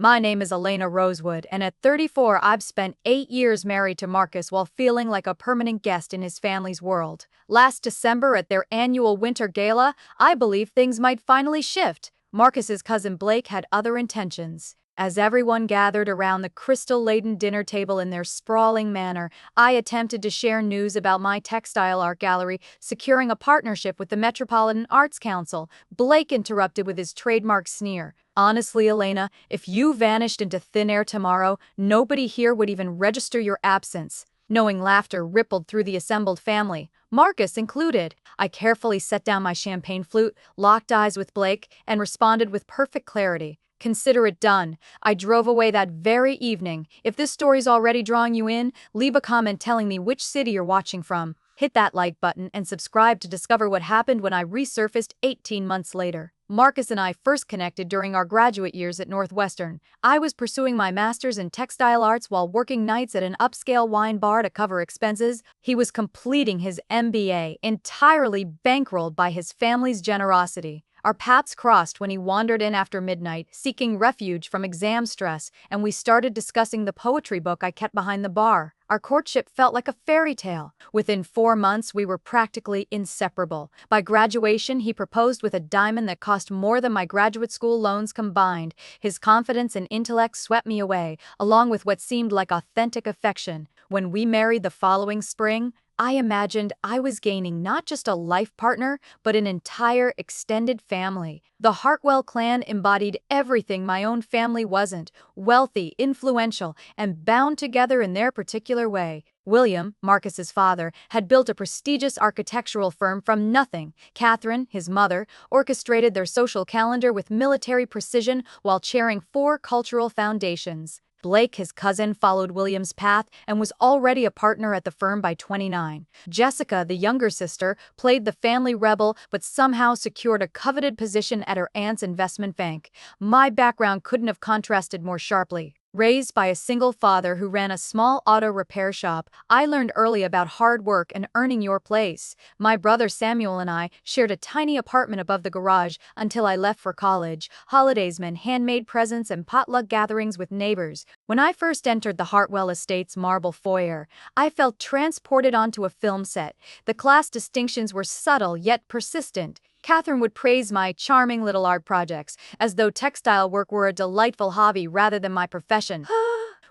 My name is Elena Rosewood, and at 34, I've spent 8 years married to Marcus while feeling like a permanent guest in his family's world. Last December, at their annual winter gala, I believe things might finally shift. Marcus's cousin Blake had other intentions. As everyone gathered around the crystal-laden dinner table in their sprawling manner, I attempted to share news about my textile art gallery securing a partnership with the Metropolitan Arts Council. Blake interrupted with his trademark sneer. Honestly, Elena, if you vanished into thin air tomorrow, nobody here would even register your absence. Knowing laughter rippled through the assembled family, Marcus included. I carefully set down my champagne flute, locked eyes with Blake, and responded with perfect clarity. Consider it done. I drove away that very evening. If this story's already drawing you in, leave a comment telling me which city you're watching from. Hit that like button and subscribe to discover what happened when I resurfaced 18 months later. Marcus and I first connected during our graduate years at Northwestern. I was pursuing my master's in textile arts while working nights at an upscale wine bar to cover expenses. He was completing his MBA, entirely bankrolled by his family's generosity. Our paths crossed when he wandered in after midnight, seeking refuge from exam stress, and we started discussing the poetry book I kept behind the bar. Our courtship felt like a fairy tale. Within 4 months, we were practically inseparable. By graduation, he proposed with a diamond that cost more than my graduate school loans combined. His confidence and intellect swept me away, along with what seemed like authentic affection. When we married the following spring, I imagined I was gaining not just a life partner, but an entire extended family. The Hartwell clan embodied everything my own family wasn't: wealthy, influential, and bound together in their particular way. William, Marcus's father, had built a prestigious architectural firm from nothing. Catherine, his mother, orchestrated their social calendar with military precision while chairing 4 cultural foundations. Blake, his cousin, followed William's path and was already a partner at the firm by 29. Jessica, the younger sister, played the family rebel but somehow secured a coveted position at her aunt's investment bank. My background couldn't have contrasted more sharply. Raised by a single father who ran a small auto repair shop, I learned early about hard work and earning your place. My brother Samuel and I shared a tiny apartment above the garage until I left for college. Holidays meant handmade presents and potluck gatherings with neighbors. When I first entered the Hartwell Estate's marble foyer, I felt transported onto a film set. The class distinctions were subtle yet persistent. Catherine would praise my charming little art projects, as though textile work were a delightful hobby rather than my profession.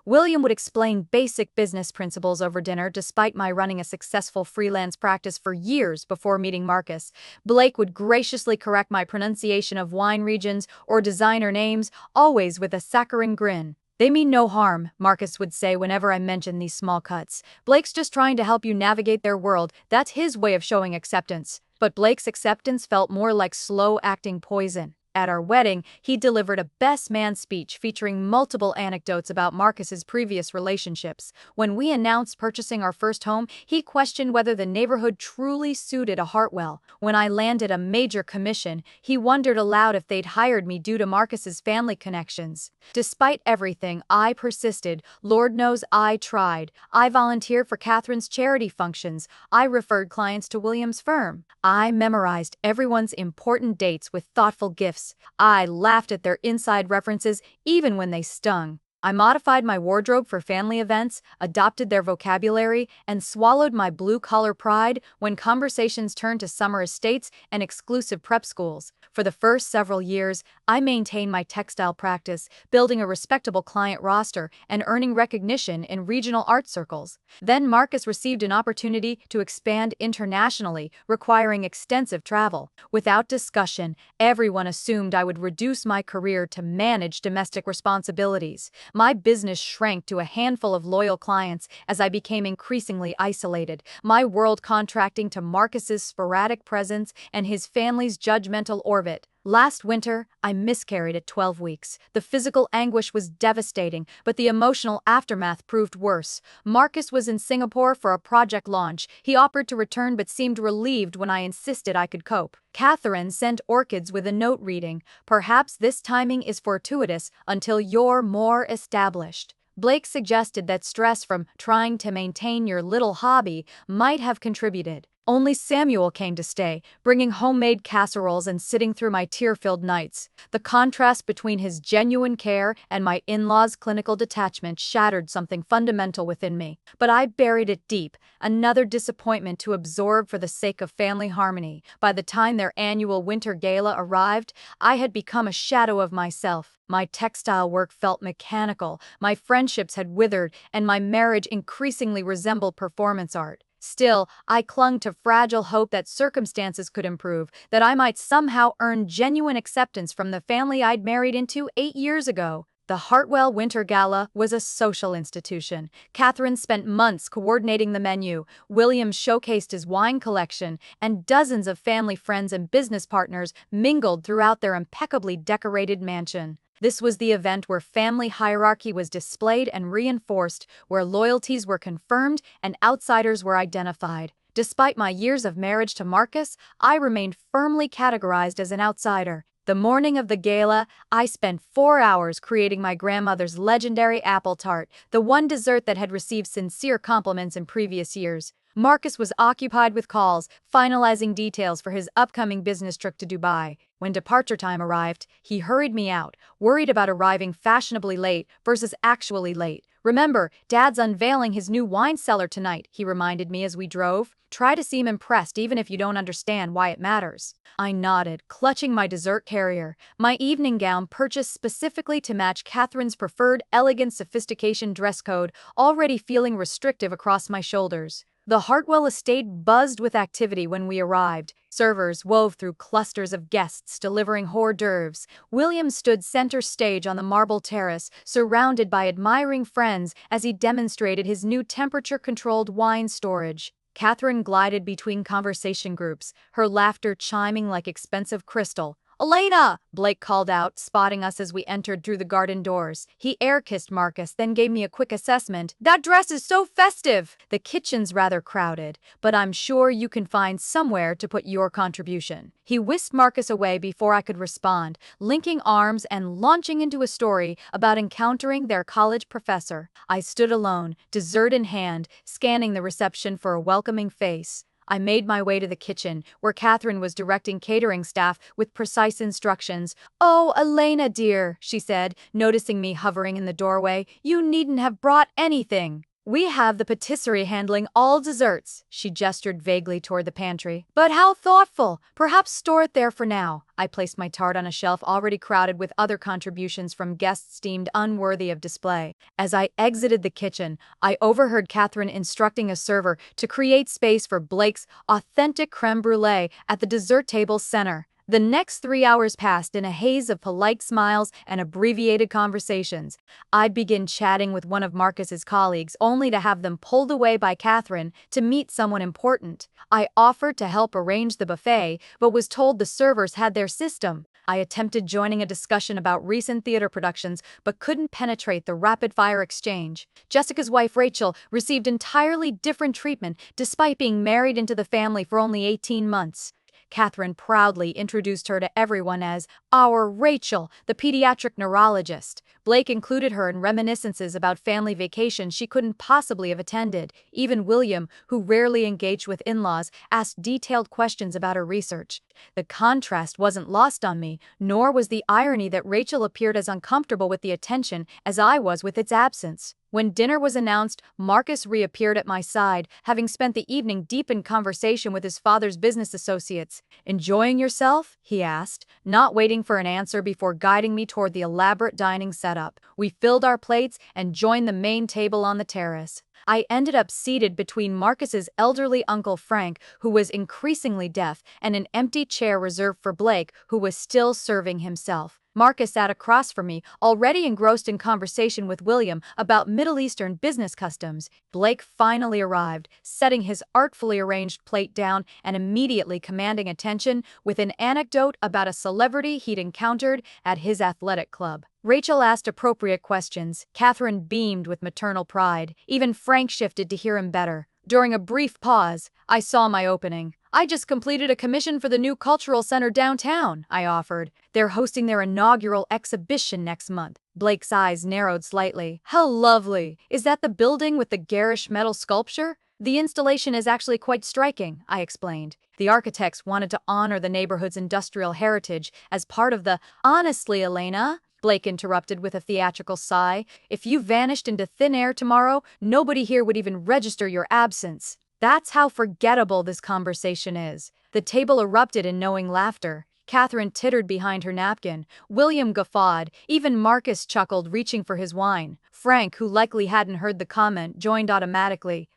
William would explain basic business principles over dinner, despite my running a successful freelance practice for years before meeting Marcus. Blake would graciously correct my pronunciation of wine regions or designer names, always with a saccharine grin. "They mean no harm," Marcus would say whenever I mentioned these small cuts. "Blake's just trying to help you navigate their world. That's his way of showing acceptance." But Blake's acceptance felt more like slow-acting poison. At our wedding, he delivered a best man speech featuring multiple anecdotes about Marcus's previous relationships. When we announced purchasing our first home, he questioned whether the neighborhood truly suited a Hartwell. When I landed a major commission, he wondered aloud if they'd hired me due to Marcus's family connections. Despite everything, I persisted. Lord knows I tried. I volunteered for Catherine's charity functions. I referred clients to William's firm. I memorized everyone's important dates with thoughtful gifts. I laughed at their inside references even when they stung. I modified my wardrobe for family events, adopted their vocabulary, and swallowed my blue-collar pride when conversations turned to summer estates and exclusive prep schools. For the first several years, I maintained my textile practice, building a respectable client roster and earning recognition in regional art circles. Then Marcus received an opportunity to expand internationally, requiring extensive travel. Without discussion, everyone assumed I would reduce my career to manage domestic responsibilities. My business shrank to a handful of loyal clients as I became increasingly isolated, my world contracting to Marcus's sporadic presence and his family's judgmental orbit. Last winter, I miscarried at 12 weeks. The physical anguish was devastating, but the emotional aftermath proved worse. Marcus was in Singapore for a project launch. He offered to return but seemed relieved when I insisted I could cope. Catherine sent orchids with a note reading, "Perhaps this timing is fortuitous until you're more established." Blake suggested that stress from trying to maintain your little hobby might have contributed. Only Samuel came to stay, bringing homemade casseroles and sitting through my tear-filled nights. The contrast between his genuine care and my in-laws' clinical detachment shattered something fundamental within me. But I buried it deep, another disappointment to absorb for the sake of family harmony. By the time their annual winter gala arrived, I had become a shadow of myself. My textile work felt mechanical, my friendships had withered, and my marriage increasingly resembled performance art. Still, I clung to fragile hope that circumstances could improve, that I might somehow earn genuine acceptance from the family I'd married into 8 years ago. The Hartwell Winter Gala was a social institution. Catherine spent months coordinating the menu, William showcased his wine collection, and dozens of family friends and business partners mingled throughout their impeccably decorated mansion. This was the event where family hierarchy was displayed and reinforced, where loyalties were confirmed and outsiders were identified. Despite my years of marriage to Marcus, I remained firmly categorized as an outsider. The morning of the gala, I spent 4 hours creating my grandmother's legendary apple tart, the one dessert that had received sincere compliments in previous years. Marcus was occupied with calls, finalizing details for his upcoming business trip to Dubai. When departure time arrived, he hurried me out, worried about arriving fashionably late versus actually late. "Remember, Dad's unveiling his new wine cellar tonight," he reminded me as we drove. "Try to seem impressed even if you don't understand why it matters." I nodded, clutching my dessert carrier, my evening gown purchased specifically to match Catherine's preferred elegant sophistication dress code, already feeling restrictive across my shoulders. The Hartwell estate buzzed with activity when we arrived. Servers wove through clusters of guests delivering hors d'oeuvres. William stood center stage on the marble terrace, surrounded by admiring friends as he demonstrated his new temperature-controlled wine storage. Catherine glided between conversation groups, her laughter chiming like expensive crystal. "Elena!" Blake called out, spotting us as we entered through the garden doors. He air-kissed Marcus, then gave me a quick assessment. "That dress is so festive!" "The kitchen's rather crowded, but I'm sure you can find somewhere to put your contribution." He whisked Marcus away before I could respond, linking arms and launching into a story about encountering their college professor. I stood alone, dessert in hand, scanning the reception for a welcoming face. I made my way to the kitchen, where Catherine was directing catering staff with precise instructions. "Oh, Elena dear," she said, noticing me hovering in the doorway, "you needn't have brought anything. We have the patisserie handling all desserts." She gestured vaguely toward the pantry. "But how thoughtful! Perhaps store it there for now." I placed my tart on a shelf already crowded with other contributions from guests deemed unworthy of display. As I exited the kitchen, I overheard Catherine instructing a server to create space for Blake's authentic creme brulee at the dessert table's center. The next 3 hours passed in a haze of polite smiles and abbreviated conversations. I'd begin chatting with one of Marcus's colleagues, only to have them pulled away by Catherine to meet someone important. I offered to help arrange the buffet, but was told the servers had their system. I attempted joining a discussion about recent theater productions, but couldn't penetrate the rapid-fire exchange. Jessica's wife Rachel received entirely different treatment despite being married into the family for only 18 months. Catherine proudly introduced her to everyone as "our Rachel, the pediatric neurologist." Blake included her in reminiscences about family vacations she couldn't possibly have attended. Even William, who rarely engaged with in-laws, asked detailed questions about her research. The contrast wasn't lost on me, nor was the irony that Rachel appeared as uncomfortable with the attention as I was with its absence. When dinner was announced, Marcus reappeared at my side, having spent the evening deep in conversation with his father's business associates. "Enjoying yourself?" he asked, not waiting for an answer before guiding me toward the elaborate dining setup. We filled our plates and joined the main table on the terrace. I ended up seated between Marcus's elderly uncle Frank, who was increasingly deaf, and an empty chair reserved for Blake, who was still serving himself. Marcus sat across from me, already engrossed in conversation with William about Middle Eastern business customs. Blake finally arrived, setting his artfully arranged plate down and immediately commanding attention with an anecdote about a celebrity he'd encountered at his athletic club. Rachel asked appropriate questions. Catherine beamed with maternal pride. Even Frank shifted to hear him better. During a brief pause, I saw my opening. "I just completed a commission for the new cultural center downtown," I offered. "They're hosting their inaugural exhibition next month." Blake's eyes narrowed slightly. "How lovely! Is that the building with the garish metal sculpture?" The installation is actually quite striking, I explained. The architects wanted to honor the neighborhood's industrial heritage as part of the— Honestly, Elena, Blake interrupted with a theatrical sigh, if you vanished into thin air tomorrow, nobody here would even register your absence. That's how forgettable this conversation is. The table erupted in knowing laughter. Catherine tittered behind her napkin. William guffawed. Even Marcus chuckled, reaching for his wine. Frank, who likely hadn't heard the comment, joined automatically.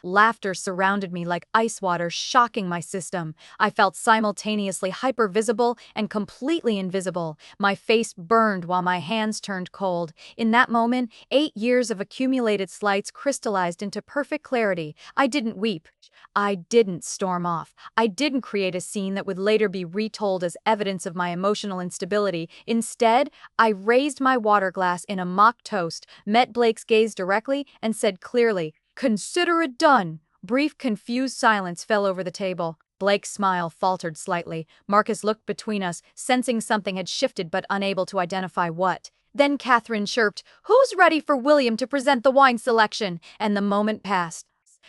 Laughter surrounded me like ice water, shocking my system. I felt simultaneously hypervisible and completely invisible. My face burned while my hands turned cold. In that moment, 8 years of accumulated slights crystallized into perfect clarity. I didn't weep. I didn't storm off. I didn't create a scene that would later be retold as evidence of my emotional instability. Instead, I raised my water glass in a mock toast, met Blake's gaze directly, and said clearly, "Consider it done." Brief, confused silence fell over the table. Blake's smile faltered slightly. Marcus looked between us, sensing something had shifted but unable to identify what. Then Catherine chirped, "Who's ready for William to present the wine selection?" And the moment passed.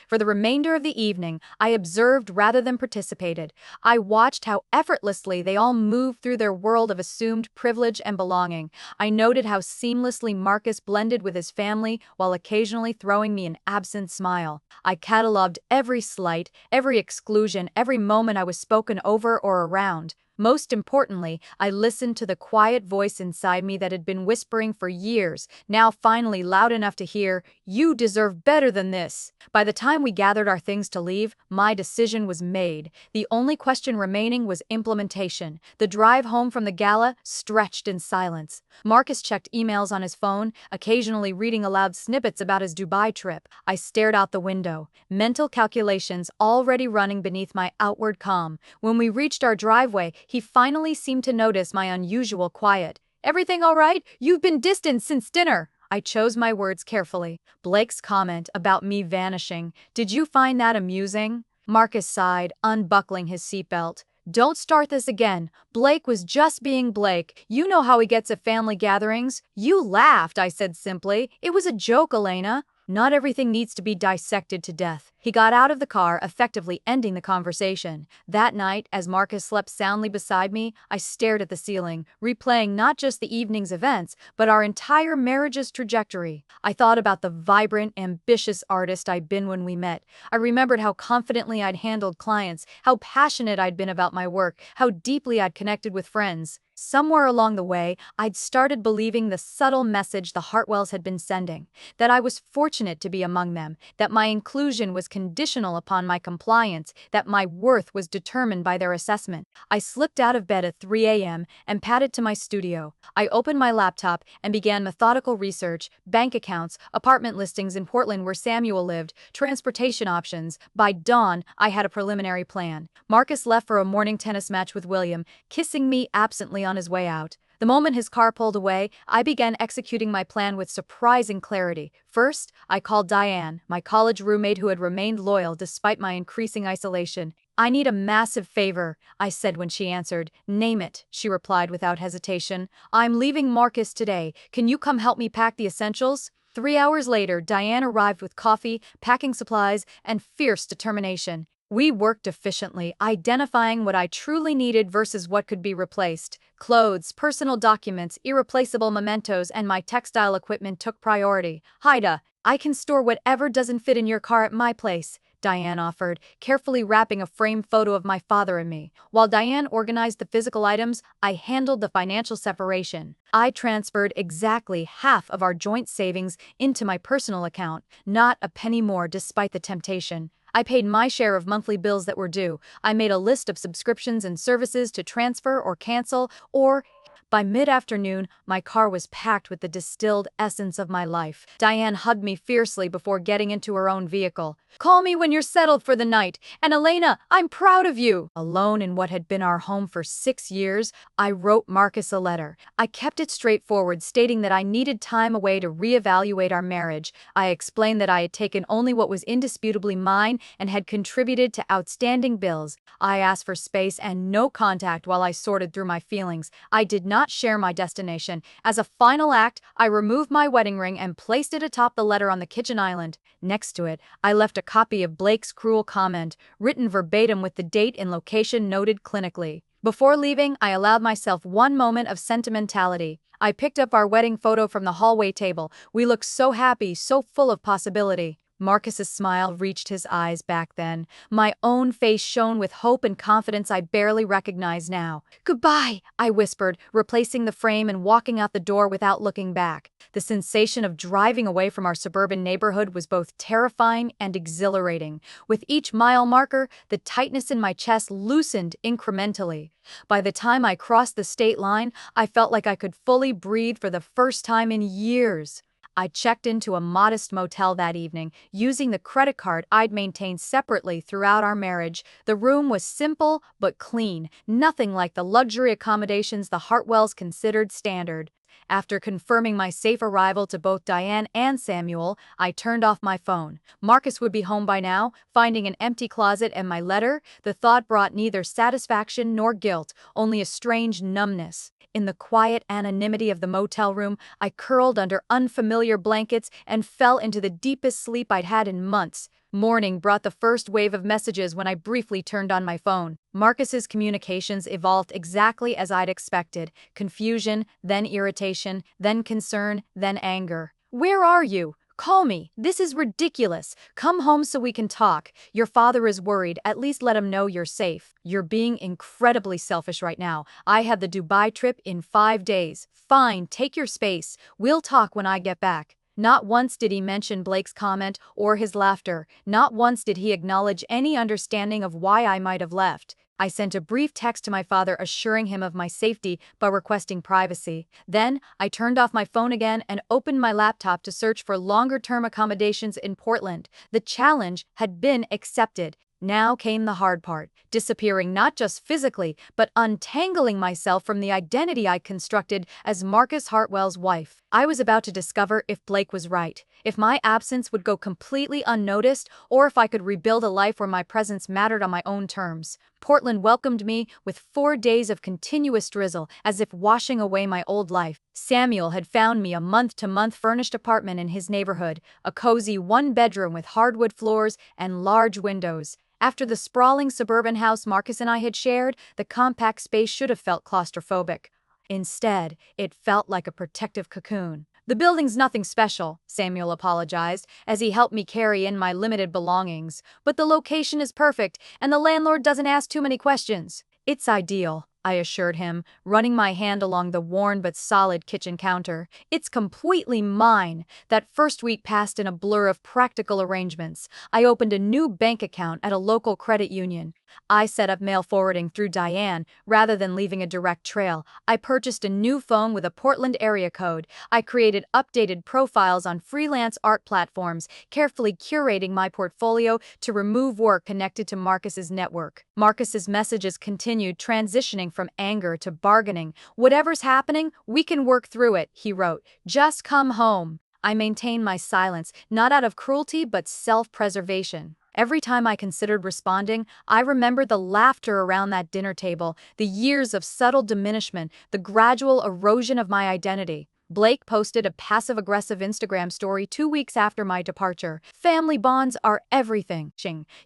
For the remainder of the evening, I observed rather than participated. I watched how effortlessly they all moved through their world of assumed privilege and belonging. I noted how seamlessly Marcus blended with his family while occasionally throwing me an absent smile. I catalogued every slight, every exclusion, every moment I was spoken over or around. Most importantly, I listened to the quiet voice inside me that had been whispering for years, now finally loud enough to hear, "You deserve better than this." By the time we gathered our things to leave, my decision was made. The only question remaining was implementation. The drive home from the gala stretched in silence. Marcus checked emails on his phone, occasionally reading aloud snippets about his Dubai trip. I stared out the window, mental calculations already running beneath my outward calm. When we reached our driveway, he finally seemed to notice my unusual quiet. "Everything all right? You've been distant since dinner." I chose my words carefully. Blake's comment about me vanishing. "Did you find that amusing?" Marcus sighed, unbuckling his seatbelt. "Don't start this again. Blake was just being Blake. You know how he gets at family gatherings." "You laughed," I said simply. "It was a joke, Elena." Not everything needs to be dissected to death. He got out of the car, effectively ending the conversation. That night, as Marcus slept soundly beside me, I stared at the ceiling, replaying not just the evening's events, but our entire marriage's trajectory. I thought about the vibrant, ambitious artist I'd been when we met. I remembered how confidently I'd handled clients, how passionate I'd been about my work, how deeply I'd connected with friends. Somewhere along the way, I'd started believing the subtle message the Hartwells had been sending, that I was fortunate to be among them, that my inclusion was conditional upon my compliance, that my worth was determined by their assessment. I slipped out of bed at 3 a.m. and padded to my studio. I opened my laptop and began methodical research, bank accounts, apartment listings in Portland where Samuel lived, transportation options. By dawn, I had a preliminary plan. Marcus left for a morning tennis match with William, kissing me absently on his way out. The moment his car pulled away, I began executing my plan with surprising clarity. First, I called Diane, my college roommate who had remained loyal despite my increasing isolation. "I need a massive favor," I said when she answered. "Name it," she replied without hesitation. "I'm leaving Marcus today. Can you come help me pack the essentials?" 3 hours later, Diane arrived with coffee, packing supplies, and fierce determination. We worked efficiently, identifying what I truly needed versus what could be replaced. Clothes, personal documents, irreplaceable mementos, and my textile equipment took priority. "Haida, I can store whatever doesn't fit in your car at my place," Diane offered, carefully wrapping a framed photo of my father and me. While Diane organized the physical items, I handled the financial separation. I transferred exactly half of our joint savings into my personal account, not a penny more despite the temptation. I paid my share of monthly bills that were due. I made a list of subscriptions and services to transfer or cancel, or by mid-afternoon, my car was packed with the distilled essence of my life. Diane hugged me fiercely before getting into her own vehicle. "Call me when you're settled for the night. And Elena, I'm proud of you." Alone in what had been our home for 6 years, I wrote Marcus a letter. I kept it straightforward, stating that I needed time away to reevaluate our marriage. I explained that I had taken only what was indisputably mine and had contributed to outstanding bills. I asked for space and no contact while I sorted through my feelings. I did not not share my destination. As a final act, I removed my wedding ring and placed it atop the letter on the kitchen island. Next to it, I left a copy of Blake's cruel comment, written verbatim with the date and location noted clinically. Before leaving, I allowed myself one moment of sentimentality. I picked up our wedding photo from the hallway table. We looked so happy, so full of possibility. Marcus's smile reached his eyes back then. My own face shone with hope and confidence I barely recognize now. "Goodbye," I whispered, replacing the frame and walking out the door without looking back. The sensation of driving away from our suburban neighborhood was both terrifying and exhilarating. With each mile marker, the tightness in my chest loosened incrementally. By the time I crossed the state line, I felt like I could fully breathe for the first time in years. I checked into a modest motel that evening, using the credit card I'd maintained separately throughout our marriage. The room was simple but clean, nothing like the luxury accommodations the Hartwells considered standard. After confirming my safe arrival to both Diane and Samuel, I turned off my phone. Marcus would be home by now, finding an empty closet and my letter. The thought brought neither satisfaction nor guilt, only a strange numbness. In the quiet anonymity of the motel room, I curled under unfamiliar blankets and fell into the deepest sleep I'd had in months. Morning brought the first wave of messages when I briefly turned on my phone. Marcus's communications evolved exactly as I'd expected. Confusion, then irritation, then concern, then anger. "Where are you? Call me. This is ridiculous. Come home so we can talk. Your father is worried. At least let him know you're safe. You're being incredibly selfish right now. I have the Dubai trip in 5 days. Fine, take your space. We'll talk when I get back." Not once did he mention Blake's comment or his laughter. Not once did he acknowledge any understanding of why I might have left. I sent a brief text to my father assuring him of my safety but requesting privacy. Then, I turned off my phone again and opened my laptop to search for longer-term accommodations in Portland. The challenge had been accepted. Now came the hard part, disappearing not just physically, but untangling myself from the identity I constructed as Marcus Hartwell's wife. I was about to discover if Blake was right, if my absence would go completely unnoticed, or if I could rebuild a life where my presence mattered on my own terms. Portland welcomed me with 4 days of continuous drizzle, as if washing away my old life. Samuel had found me a month-to-month furnished apartment in his neighborhood, a cozy one-bedroom with hardwood floors and large windows. After the sprawling suburban house Marcus and I had shared, the compact space should have felt claustrophobic. Instead, it felt like a protective cocoon. "The building's nothing special," Samuel apologized, as he helped me carry in my limited belongings. "But the location is perfect, and the landlord doesn't ask too many questions." "It's ideal," I assured him, running my hand along the worn but solid kitchen counter. "It's completely mine." That first week passed in a blur of practical arrangements. I opened a new bank account at a local credit union. I set up mail forwarding through Diane, rather than leaving a direct trail. I purchased a new phone with a Portland area code. I created updated profiles on freelance art platforms, carefully curating my portfolio to remove work connected to Marcus's network. Marcus's messages continued, transitioning from anger to bargaining. "Whatever's happening, we can work through it," he wrote. "Just come home." I maintained my silence, not out of cruelty but self-preservation. Every time I considered responding, I remembered the laughter around that dinner table, the years of subtle diminishment, the gradual erosion of my identity. Blake posted a passive-aggressive Instagram story 2 weeks after my departure. "Family bonds are everything.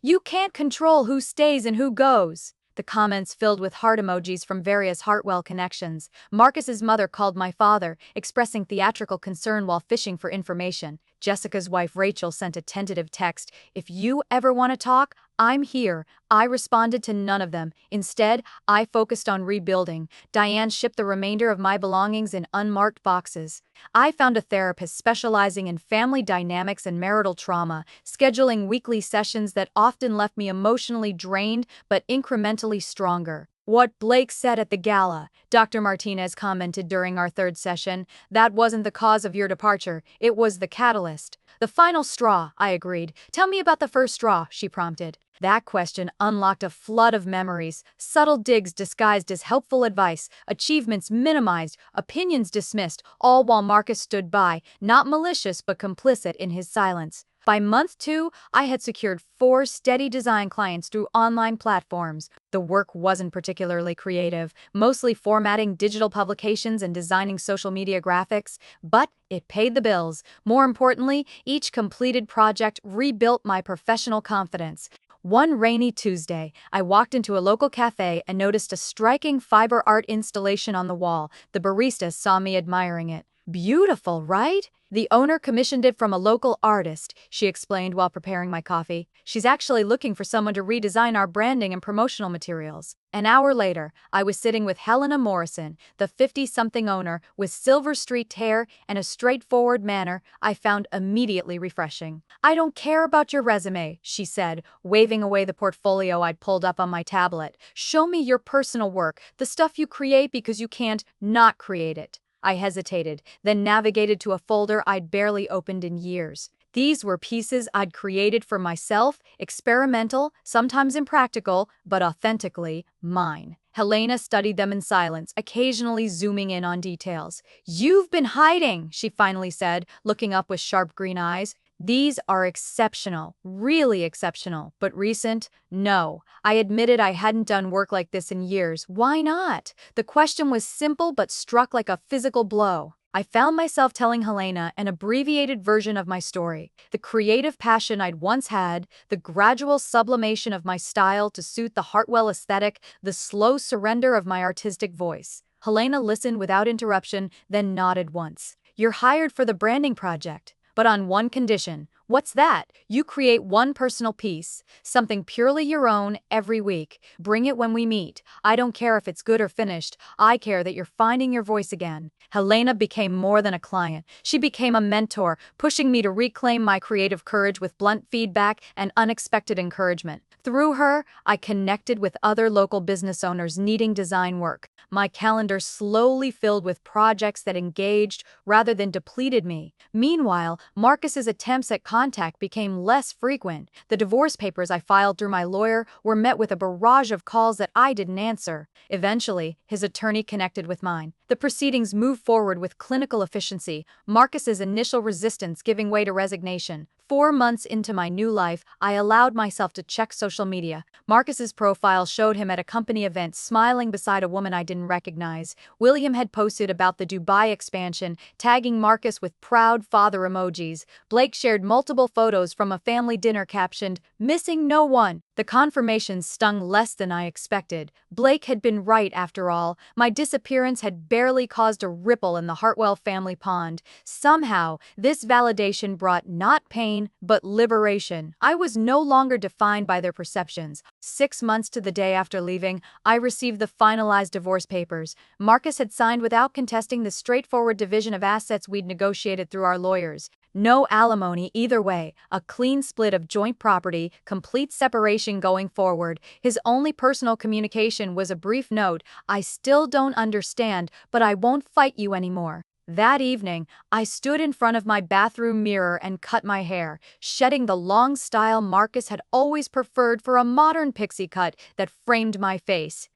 You can't control who stays and who goes." The comments filled with heart emojis from various Hartwell connections. Marcus's mother called my father, expressing theatrical concern while fishing for information. Jessica's wife Rachel sent a tentative text, "If you ever want to talk, I'm here." I responded to none of them. Instead, I focused on rebuilding. Diane shipped the remainder of my belongings in unmarked boxes. I found a therapist specializing in family dynamics and marital trauma, scheduling weekly sessions that often left me emotionally drained but incrementally stronger. "What Blake said at the gala," Dr. Martinez commented during our third session, "that wasn't the cause of your departure, it was the catalyst." "The final straw," I agreed. "Tell me about the first straw," she prompted. That question unlocked a flood of memories, subtle digs disguised as helpful advice, achievements minimized, opinions dismissed, all while Marcus stood by, not malicious but complicit in his silence. By month 2, I had secured 4 steady design clients through online platforms. The work wasn't particularly creative, mostly formatting digital publications and designing social media graphics, but it paid the bills. More importantly, each completed project rebuilt my professional confidence. One rainy Tuesday, I walked into a local cafe and noticed a striking fiber art installation on the wall. The barista saw me admiring it. "Beautiful, right?" "The owner commissioned it from a local artist," she explained while preparing my coffee. "She's actually looking for someone to redesign our branding and promotional materials." An hour later, I was sitting with Helena Morrison, the 50-something owner, with silver-streaked hair and a straightforward manner I found immediately refreshing. "I don't care about your resume," she said, waving away the portfolio I'd pulled up on my tablet. "Show me your personal work, the stuff you create because you can't not create it." I hesitated, then navigated to a folder I'd barely opened in years. These were pieces I'd created for myself, experimental, sometimes impractical, but authentically mine. Helena studied them in silence, occasionally zooming in on details. "You've been hiding," she finally said, looking up with sharp green eyes. "These are exceptional, really exceptional, but recent? No." I admitted I hadn't done work like this in years. Why not? The question was simple but struck like a physical blow. I found myself telling Helena an abbreviated version of my story, the creative passion I'd once had, the gradual sublimation of my style to suit the Hartwell aesthetic, the slow surrender of my artistic voice. Helena listened without interruption, then nodded once. "You're hired for the branding project, but on one condition." "What's that?" "You create one personal piece, something purely your own, every week. Bring it when we meet. I don't care if it's good or finished. I care that you're finding your voice again." Helena became more than a client. She became a mentor, pushing me to reclaim my creative courage with blunt feedback and unexpected encouragement. Through her, I connected with other local business owners needing design work. My calendar slowly filled with projects that engaged rather than depleted me. Meanwhile, Marcus's attempts at contact became less frequent. The divorce papers I filed through my lawyer were met with a barrage of calls that I didn't answer. Eventually, his attorney connected with mine. The proceedings moved forward with clinical efficiency, Marcus's initial resistance giving way to resignation. 4 months into my new life, I allowed myself to check social media. Marcus's profile showed him at a company event smiling beside a woman I didn't recognize. William had posted about the Dubai expansion, tagging Marcus with proud father emojis. Blake shared multiple photos from a family dinner captioned, "Missing no one." The confirmation stung less than I expected. Blake had been right after all. My disappearance had barely caused a ripple in the Hartwell family pond. Somehow, this validation brought not pain, but liberation. I was no longer defined by their perceptions. 6 months to the day after leaving, I received the finalized divorce papers. Marcus had signed without contesting the straightforward division of assets we'd negotiated through our lawyers. No alimony either way, a clean split of joint property, complete separation going forward. His only personal communication was a brief note, "I still don't understand, but I won't fight you anymore." That evening, I stood in front of my bathroom mirror and cut my hair, shedding the long style Marcus had always preferred for a modern pixie cut that framed my face.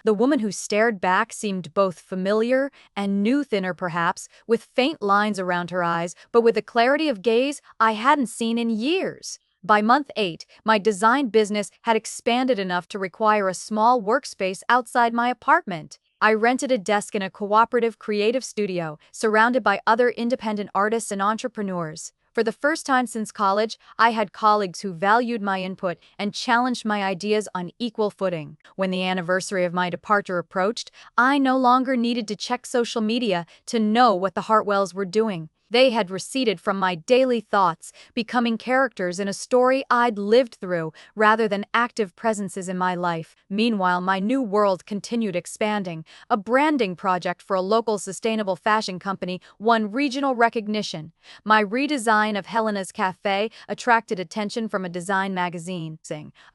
The woman who stared back seemed both familiar and new, thinner perhaps, with faint lines around her eyes, but with a clarity of gaze I hadn't seen in years. By month 8, my design business had expanded enough to require a small workspace outside my apartment. I rented a desk in a cooperative creative studio, surrounded by other independent artists and entrepreneurs. For the first time since college, I had colleagues who valued my input and challenged my ideas on equal footing. When the anniversary of my departure approached, I no longer needed to check social media to know what the Hartwells were doing. They had receded from my daily thoughts, becoming characters in a story I'd lived through, rather than active presences in my life. Meanwhile, my new world continued expanding. A branding project for a local sustainable fashion company won regional recognition. My redesign of Helena's Cafe attracted attention from a design magazine.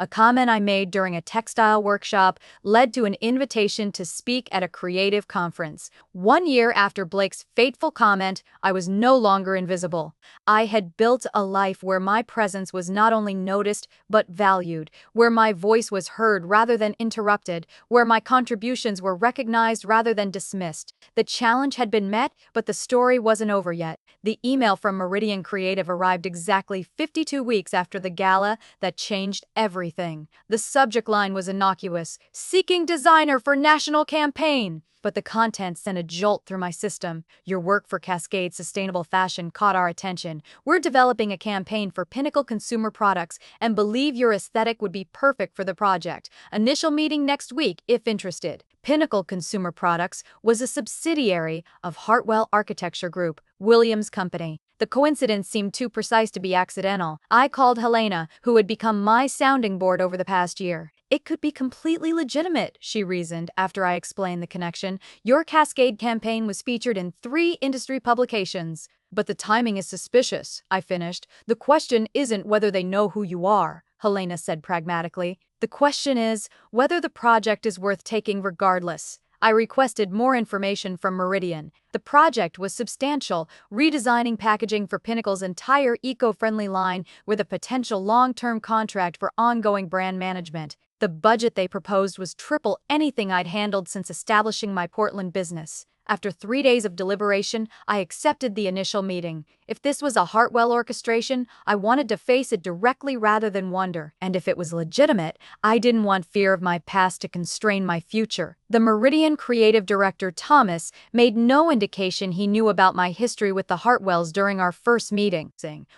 A comment I made during a textile workshop led to an invitation to speak at a creative conference. 1 year after Blake's fateful comment, I was no longer invisible. I had built a life where my presence was not only noticed but valued, where my voice was heard rather than interrupted, where my contributions were recognized rather than dismissed. The challenge had been met, but the story wasn't over yet. The email from Meridian Creative arrived exactly 52 weeks after the gala that changed everything. The subject line was innocuous: "Seeking designer for national campaign." But the content sent a jolt through my system. "Your work for Cascade Sustainable Fashion caught our attention. We're developing a campaign for Pinnacle Consumer Products and believe your aesthetic would be perfect for the project. Initial meeting next week if interested." Pinnacle Consumer Products was a subsidiary of Hartwell Architecture Group, Williams' company. The coincidence seemed too precise to be accidental. I called Helena, who had become my sounding board over the past year. "It could be completely legitimate," she reasoned after I explained the connection. "Your Cascade campaign was featured in 3 industry publications." "But the timing is suspicious," I finished. "The question isn't whether they know who you are," Helena said pragmatically. "The question is whether the project is worth taking regardless." I requested more information from Meridian. The project was substantial, redesigning packaging for Pinnacle's entire eco-friendly line with a potential long-term contract for ongoing brand management. The budget they proposed was triple anything I'd handled since establishing my Portland business. After 3 days of deliberation, I accepted the initial meeting. If this was a Hartwell orchestration, I wanted to face it directly rather than wonder. And if it was legitimate, I didn't want fear of my past to constrain my future. The Meridian creative director, Thomas, made no indication he knew about my history with the Hartwells during our first meeting.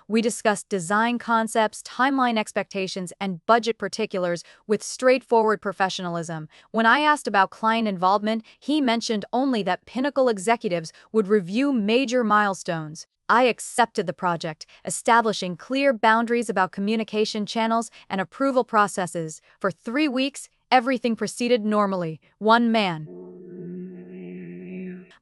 We discussed design concepts, timeline expectations, and budget particulars with straightforward professionalism. When I asked about client involvement, he mentioned only that Pinnacle executives would review major milestones. I accepted the project, establishing clear boundaries about communication channels and approval processes. For 3 weeks, everything proceeded normally. One man.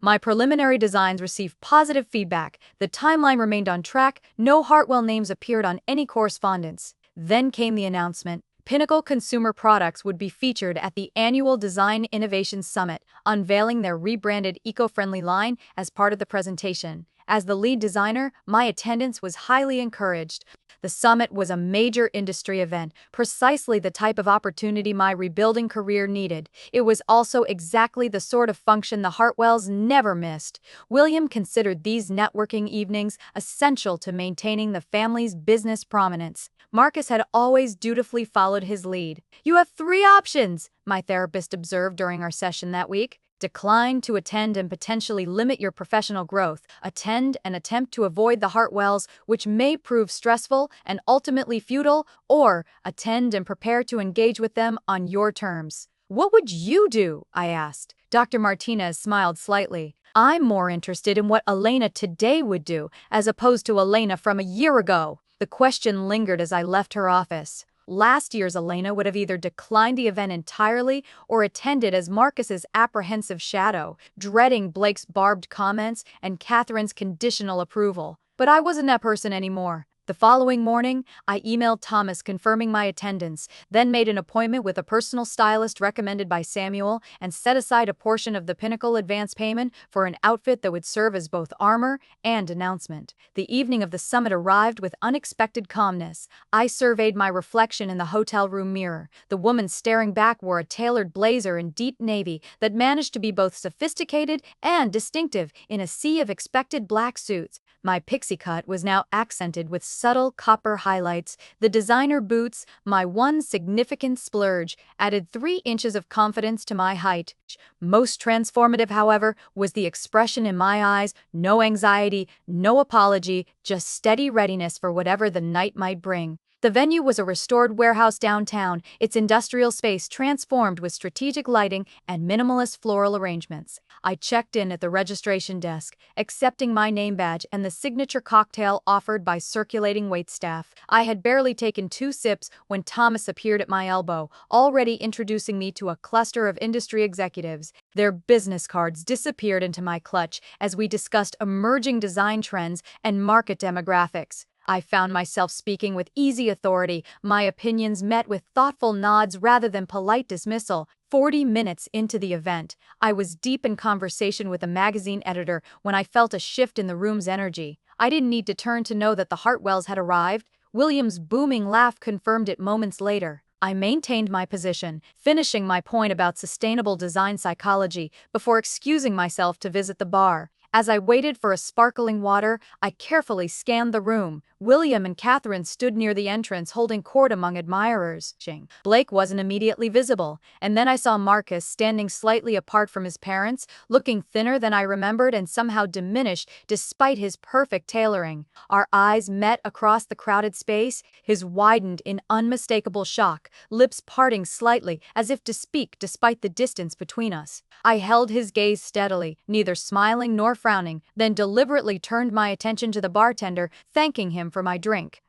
My preliminary designs received positive feedback. The timeline remained on track. No Hartwell names appeared on any correspondence. Then came the announcement. Pinnacle Consumer Products would be featured at the annual Design Innovation Summit, unveiling their rebranded eco-friendly line as part of the presentation. As the lead designer, my attendance was highly encouraged. The summit was a major industry event, precisely the type of opportunity my rebuilding career needed. It was also exactly the sort of function the Hartwells never missed. William considered these networking evenings essential to maintaining the family's business prominence. Marcus had always dutifully followed his lead. "You have 3 options," my therapist observed during our session that week. "Decline to attend and potentially limit your professional growth. Attend and attempt to avoid the Hartwells, which may prove stressful and ultimately futile, or attend and prepare to engage with them on your terms." "What would you do?" I asked. Dr. Martinez smiled slightly. "I'm more interested in what Elena today would do, as opposed to Elena from a year ago." The question lingered as I left her office. Last year's Elena would have either declined the event entirely or attended as Marcus's apprehensive shadow, dreading Blake's barbed comments and Catherine's conditional approval. But I wasn't that person anymore. The following morning, I emailed Thomas confirming my attendance, then made an appointment with a personal stylist recommended by Samuel, and set aside a portion of the Pinnacle advance payment for an outfit that would serve as both armor and announcement. The evening of the summit arrived with unexpected calmness. I surveyed my reflection in the hotel room mirror. The woman staring back wore a tailored blazer in deep navy that managed to be both sophisticated and distinctive in a sea of expected black suits. My pixie cut was now accented with subtle copper highlights. The designer boots, my one significant splurge, added 3 inches of confidence to my height. Most transformative, however, was the expression in my eyes: no anxiety, no apology, just steady readiness for whatever the night might bring. The venue was a restored warehouse downtown, its industrial space transformed with strategic lighting and minimalist floral arrangements. I checked in at the registration desk, accepting my name badge and the signature cocktail offered by circulating waitstaff. I had barely taken 2 sips when Thomas appeared at my elbow, already introducing me to a cluster of industry executives. Their business cards disappeared into my clutch as we discussed emerging design trends and market demographics. I found myself speaking with easy authority, my opinions met with thoughtful nods rather than polite dismissal. 40 minutes into the event, I was deep in conversation with a magazine editor when I felt a shift in the room's energy. I didn't need to turn to know that the Hartwells had arrived. William's booming laugh confirmed it moments later. I maintained my position, finishing my point about sustainable design psychology before excusing myself to visit the bar. As I waited for a sparkling water, I carefully scanned the room. William and Catherine stood near the entrance holding court among admirers. Blake wasn't immediately visible, and then I saw Marcus standing slightly apart from his parents, looking thinner than I remembered and somehow diminished despite his perfect tailoring. Our eyes met across the crowded space, his widened in unmistakable shock, lips parting slightly as if to speak despite the distance between us. I held his gaze steadily, neither smiling nor frowning, then deliberately turned my attention to the bartender, thanking him for my drink.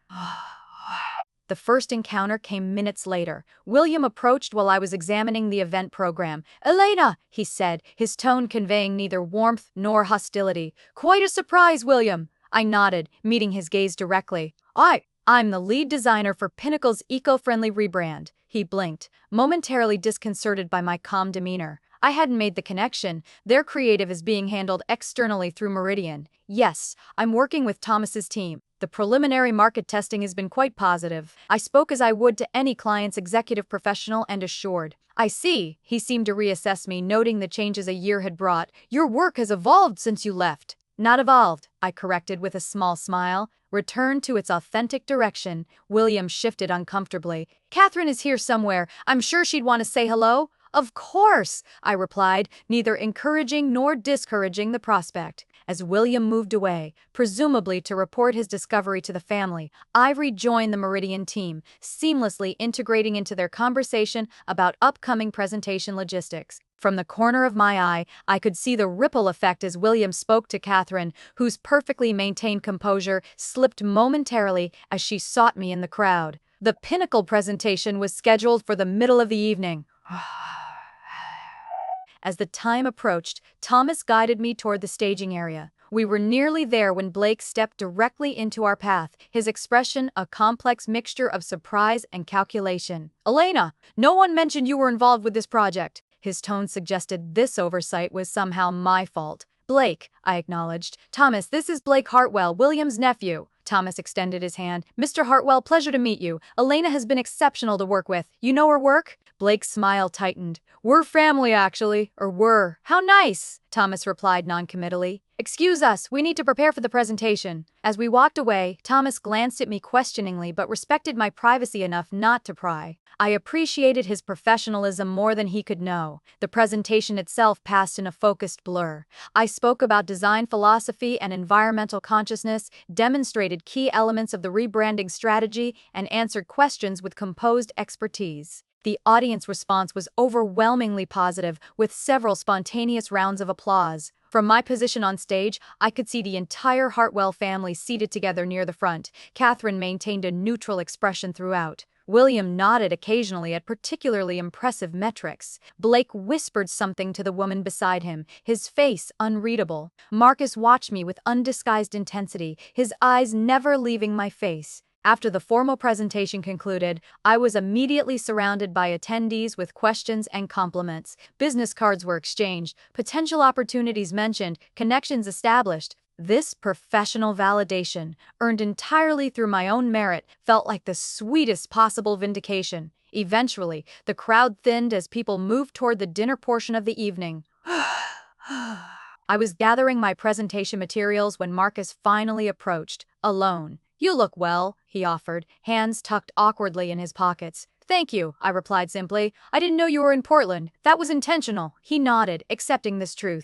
The first encounter came minutes later. William approached while I was examining the event program. "Elena," he said, his tone conveying neither warmth nor hostility. "Quite a surprise, William." I nodded, meeting his gaze directly. I'm the lead designer for Pinnacle's eco-friendly rebrand." He blinked, momentarily disconcerted by my calm demeanor. I hadn't made the connection. Their creative is being handled externally through Meridian. Yes, I'm working with Thomas's team. The preliminary market testing has been quite positive. I spoke as I would to any client's executive professional and assured. "I see." He seemed to reassess me, noting the changes a year had brought. "Your work has evolved since you left." "Not evolved," I corrected with a small smile. "Returned to its authentic direction." William shifted uncomfortably. "Catherine is here somewhere. I'm sure she'd want to say hello." "Of course," I replied, neither encouraging nor discouraging the prospect. As William moved away, presumably to report his discovery to the family, I rejoined the Meridian team, seamlessly integrating into their conversation about upcoming presentation logistics. From the corner of my eye, I could see the ripple effect as William spoke to Catherine, whose perfectly maintained composure slipped momentarily as she sought me in the crowd. The Pinnacle presentation was scheduled for the middle of the evening. As the time approached, Thomas guided me toward the staging area. We were nearly there when Blake stepped directly into our path, his expression a complex mixture of surprise and calculation. "Elena, no one mentioned you were involved with this project." His tone suggested this oversight was somehow my fault. "Blake," I acknowledged. "Thomas, this is Blake Hartwell, William's nephew." Thomas extended his hand. "Mr. Hartwell, pleasure to meet you. Elena has been exceptional to work with. You know her work?" Blake's smile tightened. "We're family, actually. Or were." "How nice," Thomas replied noncommittally. "Excuse us, we need to prepare for the presentation." As we walked away, Thomas glanced at me questioningly but respected my privacy enough not to pry. I appreciated his professionalism more than he could know. The presentation itself passed in a focused blur. I spoke about design philosophy and environmental consciousness, demonstrated key elements of the rebranding strategy, and answered questions with composed expertise. The audience response was overwhelmingly positive, with several spontaneous rounds of applause. From my position on stage, I could see the entire Hartwell family seated together near the front. Catherine maintained a neutral expression throughout. William nodded occasionally at particularly impressive metrics. Blake whispered something to the woman beside him, his face unreadable. Marcus watched me with undisguised intensity, his eyes never leaving my face. After the formal presentation concluded, I was immediately surrounded by attendees with questions and compliments. Business cards were exchanged, potential opportunities mentioned, connections established. This professional validation, earned entirely through my own merit, felt like the sweetest possible vindication. Eventually, the crowd thinned as people moved toward the dinner portion of the evening. I was gathering my presentation materials when Marcus finally approached, alone. "You look well," he offered, hands tucked awkwardly in his pockets. "Thank you," I replied simply. "I didn't know you were in Portland. That was intentional." He nodded, accepting this truth.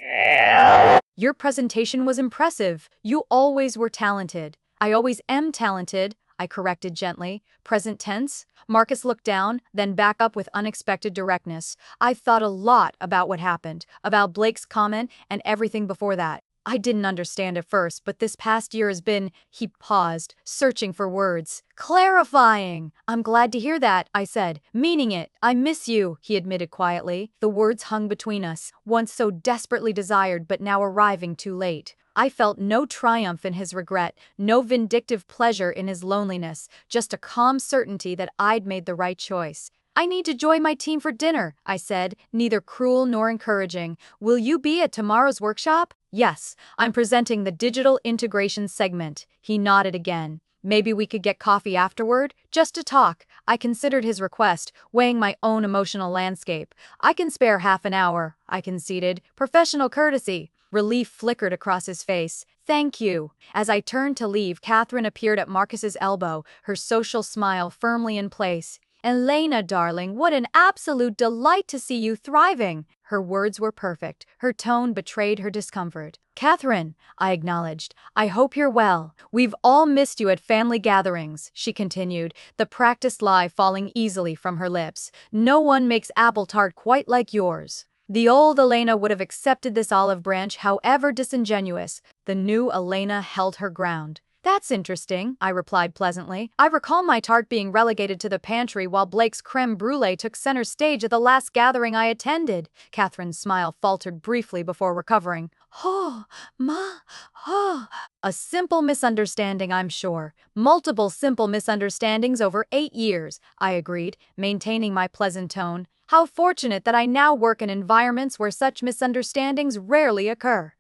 "Your presentation was impressive. You always were talented." "I always am talented," I corrected gently. Present tense. Marcus looked down, then back up with unexpected directness. "I thought a lot about what happened, about Blake's comment and everything before that. I didn't understand at first, but this past year has been," he paused, searching for words. "Clarifying." "I'm glad to hear that," I said, meaning it. "I miss you," he admitted quietly. The words hung between us, once so desperately desired but now arriving too late. I felt no triumph in his regret, no vindictive pleasure in his loneliness, just a calm certainty that I'd made the right choice. I need to join my team for dinner, I said, neither cruel nor encouraging. Will you be at tomorrow's workshop? Yes, I'm presenting the digital integration segment. He nodded again. Maybe we could get coffee afterward? Just to talk. I considered his request, weighing my own emotional landscape. I can spare half an hour, I conceded. Professional courtesy. Relief flickered across his face. Thank you. As I turned to leave, Catherine appeared at Marcus's elbow, her social smile firmly in place. Elena, darling, what an absolute delight to see you thriving. Her words were perfect. Her tone betrayed her discomfort. Catherine, I acknowledged, I hope you're well. We've all missed you at family gatherings, she continued, the practiced lie falling easily from her lips. No one makes apple tart quite like yours. The old Elena would have accepted this olive branch, however disingenuous. The new Elena held her ground. That's interesting, I replied pleasantly. I recall my tart being relegated to the pantry while Blake's creme brulee took center stage at the last gathering I attended. Catherine's smile faltered briefly before recovering. Oh, oh. A simple misunderstanding, I'm sure. Multiple simple misunderstandings over 8 years, I agreed, maintaining my pleasant tone. How fortunate that I now work in environments where such misunderstandings rarely occur.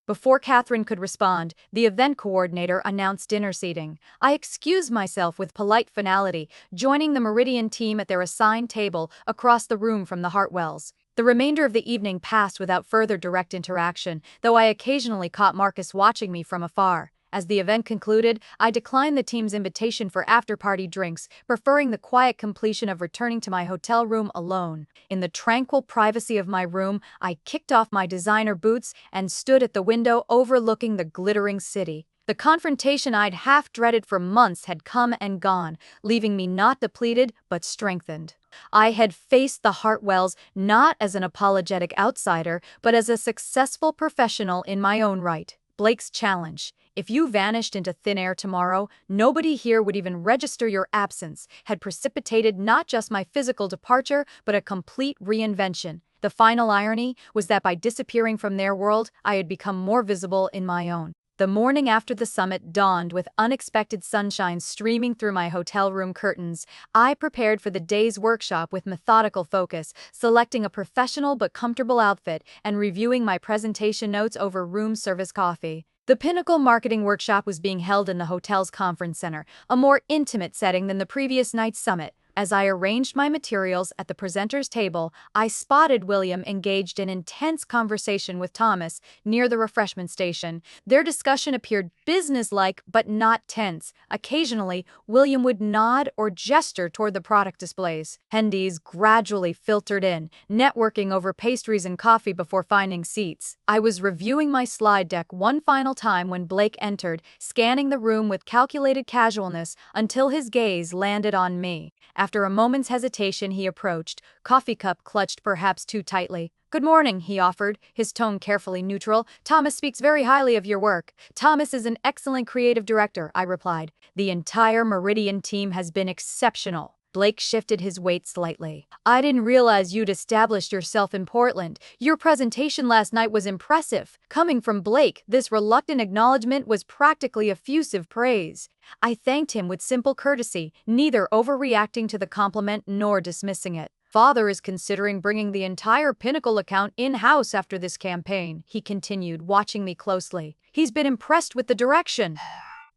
Before Catherine could respond, the event coordinator announced dinner seating. I excused myself with polite finality, joining the Meridian team at their assigned table across the room from the Hartwells. The remainder of the evening passed without further direct interaction, though I occasionally caught Marcus watching me from afar. As the event concluded, I declined the team's invitation for after-party drinks, preferring the quiet completion of returning to my hotel room alone. In the tranquil privacy of my room, I kicked off my designer boots and stood at the window overlooking the glittering city. The confrontation I'd half-dreaded for months had come and gone, leaving me not depleted but strengthened. I had faced the Hartwells not as an apologetic outsider, but as a successful professional in my own right. Blake's challenge. If you vanished into thin air tomorrow, nobody here would even register your absence, had precipitated not just my physical departure, but a complete reinvention. The final irony was that by disappearing from their world, I had become more visible in my own. The morning after the summit dawned with unexpected sunshine streaming through my hotel room curtains. I prepared for the day's workshop with methodical focus, selecting a professional but comfortable outfit and reviewing my presentation notes over room service coffee. The Pinnacle Marketing Workshop was being held in the hotel's conference center, a more intimate setting than the previous night's summit. As I arranged my materials at the presenter's table, I spotted William engaged in intense conversation with Thomas near the refreshment station. Their discussion appeared businesslike but not tense. Occasionally, William would nod or gesture toward the product displays. Hendies gradually filtered in, networking over pastries and coffee before finding seats. I was reviewing my slide deck one final time when Blake entered, scanning the room with calculated casualness until his gaze landed on me. After a moment's hesitation, he approached, coffee cup clutched perhaps too tightly. "Good morning," he offered, his tone carefully neutral. "Thomas speaks very highly of your work." "Thomas is an excellent creative director," I replied. "The entire Meridian team has been exceptional." Blake shifted his weight slightly. "I didn't realize you'd established yourself in Portland. Your presentation last night was impressive." Coming from Blake, this reluctant acknowledgement was practically effusive praise. I thanked him with simple courtesy, neither overreacting to the compliment nor dismissing it. "Father is considering bringing the entire Pinnacle account in-house after this campaign," he continued, watching me closely. "He's been impressed with the direction."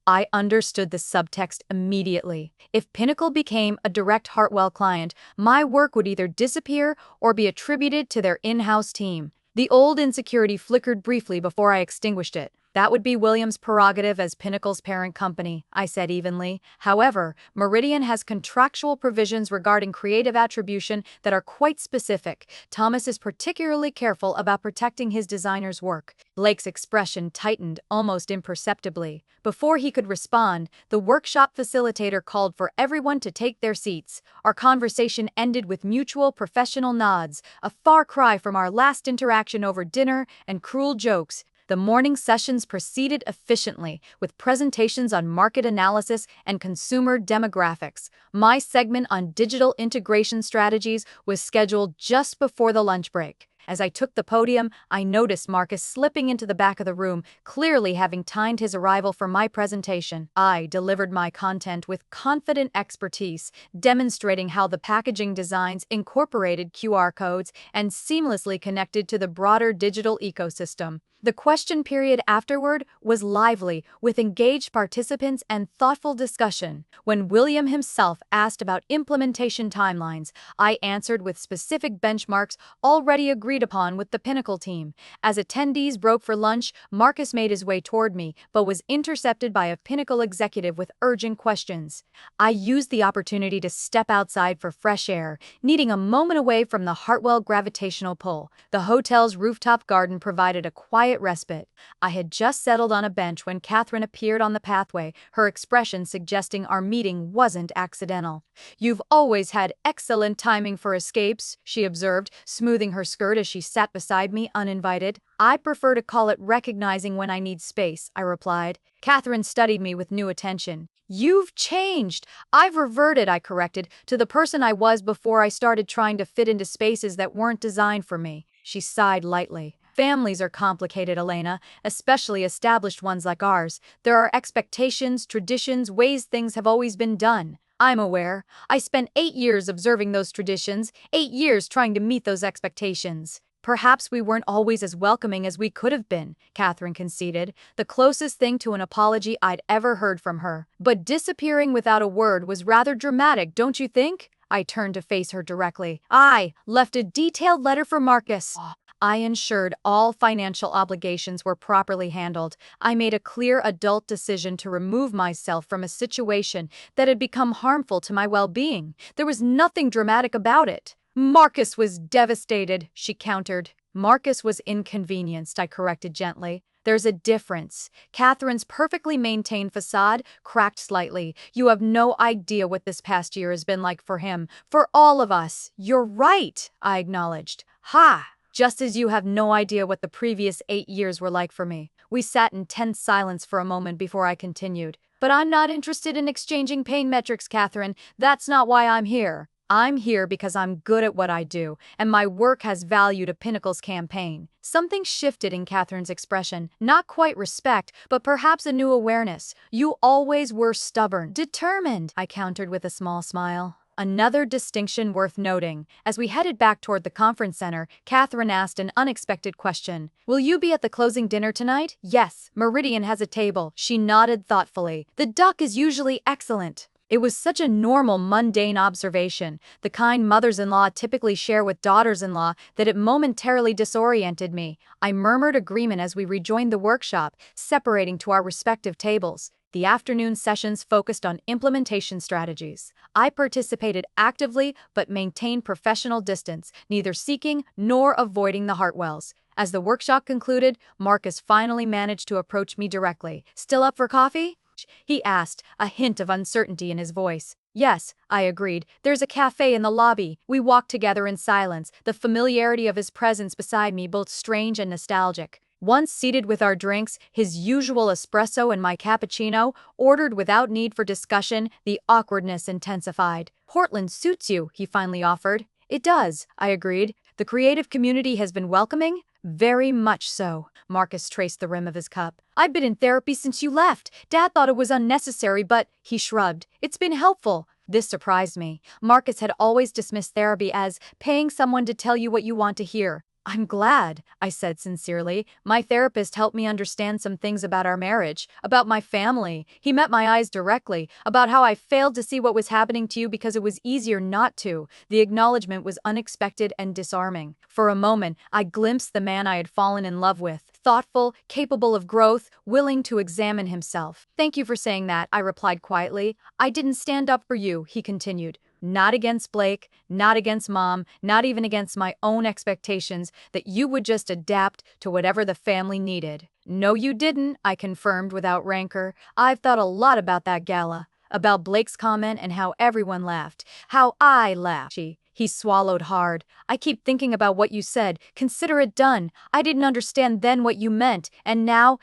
I understood the subtext immediately. If Pinnacle became a direct Hartwell client, my work would either disappear or be attributed to their in-house team. The old insecurity flickered briefly before I extinguished it. "That would be William's prerogative as Pinnacle's parent company," I said evenly. "However, Meridian has contractual provisions regarding creative attribution that are quite specific. Thomas is particularly careful about protecting his designer's work." Blake's expression tightened almost imperceptibly. Before he could respond, the workshop facilitator called for everyone to take their seats. Our conversation ended with mutual professional nods, a far cry from our last interaction over dinner and cruel jokes. The morning sessions proceeded efficiently, with presentations on market analysis and consumer demographics. My segment on digital integration strategies was scheduled just before the lunch break. As I took the podium, I noticed Marcus slipping into the back of the room, clearly having timed his arrival for my presentation. I delivered my content with confident expertise, demonstrating how the packaging designs incorporated QR codes and seamlessly connected to the broader digital ecosystem. The question period afterward was lively, with engaged participants and thoughtful discussion. When William himself asked about implementation timelines, I answered with specific benchmarks already agreed upon with the Pinnacle team. As attendees broke for lunch, Marcus made his way toward me, but was intercepted by a Pinnacle executive with urgent questions. I used the opportunity to step outside for fresh air, needing a moment away from the Hartwell gravitational pull. The hotel's rooftop garden provided a quiet respite. I had just settled on a bench when Catherine appeared on the pathway, her expression suggesting our meeting wasn't accidental. "You've always had excellent timing for escapes," she observed, smoothing her skirt as she sat beside me uninvited. "I prefer to call it recognizing when I need space," I replied. Catherine studied me with new attention. "You've changed." "I've reverted," I corrected, "to the person I was before I started trying to fit into spaces that weren't designed for me." She sighed lightly. "Families are complicated, Elena, especially established ones like ours. There are expectations, traditions, ways things have always been done." "I'm aware. I spent 8 years observing those traditions, 8 years trying to meet those expectations." "Perhaps we weren't always as welcoming as we could have been," Catherine conceded, the closest thing to an apology I'd ever heard from her. "But disappearing without a word was rather dramatic, don't you think?" I turned to face her directly. "I left a detailed letter for Marcus. I ensured all financial obligations were properly handled. I made a clear adult decision to remove myself from a situation that had become harmful to my well-being. There was nothing dramatic about it." "Marcus was devastated," she countered. "Marcus was inconvenienced," I corrected gently. "There's a difference." Catherine's perfectly maintained facade cracked slightly. "You have no idea what this past year has been like for him, for all of us." "You're right," I acknowledged. "Ha! Just as you have no idea what the previous 8 years were like for me." We sat in tense silence for a moment before I continued. "But I'm not interested in exchanging pain metrics, Catherine. That's not why I'm here. I'm here because I'm good at what I do, and my work has value to Pinnacle's campaign." Something shifted in Catherine's expression, not quite respect, but perhaps a new awareness. "You always were stubborn." "Determined," I countered with a small smile. Another distinction worth noting. As we headed back toward the conference center, Catherine asked an unexpected question. "Will you be at the closing dinner tonight?" "Yes, Meridian has a table." She nodded thoughtfully. "The duck is usually excellent." It was such a normal, mundane observation, the kind mothers-in-law typically share with daughters-in-law, that it momentarily disoriented me. I murmured agreement as we rejoined the workshop, separating to our respective tables. The afternoon sessions focused on implementation strategies. I participated actively but maintained professional distance, neither seeking nor avoiding the Hartwells. As the workshop concluded, Marcus finally managed to approach me directly. "Still up for coffee?" he asked, a hint of uncertainty in his voice. "Yes," I agreed. "There's a cafe in the lobby." We walked together in silence, the familiarity of his presence beside me both strange and nostalgic. Once seated with our drinks, his usual espresso and my cappuccino, ordered without need for discussion, the awkwardness intensified. "Portland suits you," he finally offered. "It does," I agreed. "The creative community has been welcoming?" "Very much so." Marcus traced the rim of his cup. "I've been in therapy since you left. Dad thought it was unnecessary, but," he shrugged, "it's been helpful." This surprised me. Marcus had always dismissed therapy as paying someone to tell you what you want to hear. "I'm glad," I said sincerely. "My therapist helped me understand some things about our marriage, about my family." He met my eyes directly, "about how I failed to see what was happening to you because it was easier not to." The acknowledgement was unexpected and disarming. For a moment, I glimpsed the man I had fallen in love with, thoughtful, capable of growth, willing to examine himself. "Thank you for saying that," I replied quietly. "I didn't stand up for you," he continued. "Not against Blake, not against Mom, not even against my own expectations that you would just adapt to whatever the family needed." "No, you didn't," I confirmed without rancor. "I've thought a lot about that gala, about Blake's comment and how everyone laughed, how I laughed." He swallowed hard. "I keep thinking about what you said. Consider it done. I didn't understand then what you meant, and now